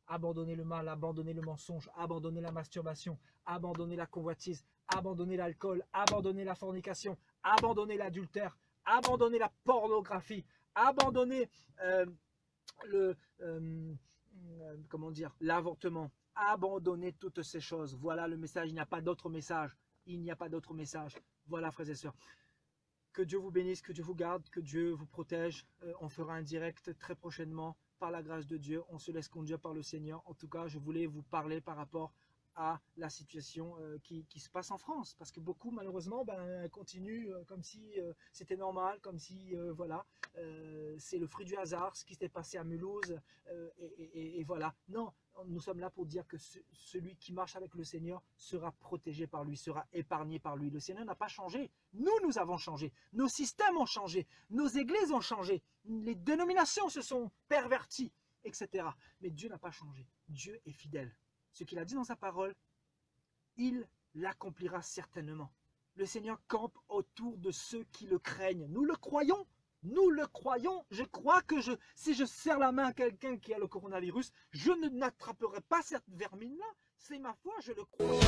Abandonnez le mal, abandonnez le mensonge, abandonnez la masturbation, abandonnez la convoitise, abandonnez l'alcool, abandonnez la fornication, abandonnez l'adultère, abandonnez la pornographie, abandonnez l'avortement, abandonnez toutes ces choses. Voilà le message, il n'y a pas d'autre message. Il n'y a pas d'autre message. Voilà, frères et sœurs. Que Dieu vous bénisse, que Dieu vous garde, que Dieu vous protège. On fera un direct très prochainement par la grâce de Dieu. On se laisse conduire par le Seigneur. En tout cas, je voulais vous parler par rapport à la situation qui se passe en France. Parce que beaucoup, malheureusement, continuent comme si c'était normal, comme si, voilà, c'est le fruit du hasard, ce qui s'est passé à Mulhouse. Et voilà. Non, nous sommes là pour dire que celui qui marche avec le Seigneur sera protégé par lui, sera épargné par lui. Le Seigneur n'a pas changé. Nous avons changé. Nos systèmes ont changé. Nos églises ont changé. Les dénominations se sont perverties, etc. Mais Dieu n'a pas changé. Dieu est fidèle. Ce qu'il a dit dans sa parole, il l'accomplira certainement. Le Seigneur campe autour de ceux qui le craignent. Nous le croyons. Nous le croyons. Je crois que si je serre la main à quelqu'un qui a le coronavirus, je n'attraperai pas cette vermine-là. C'est ma foi, je le crois.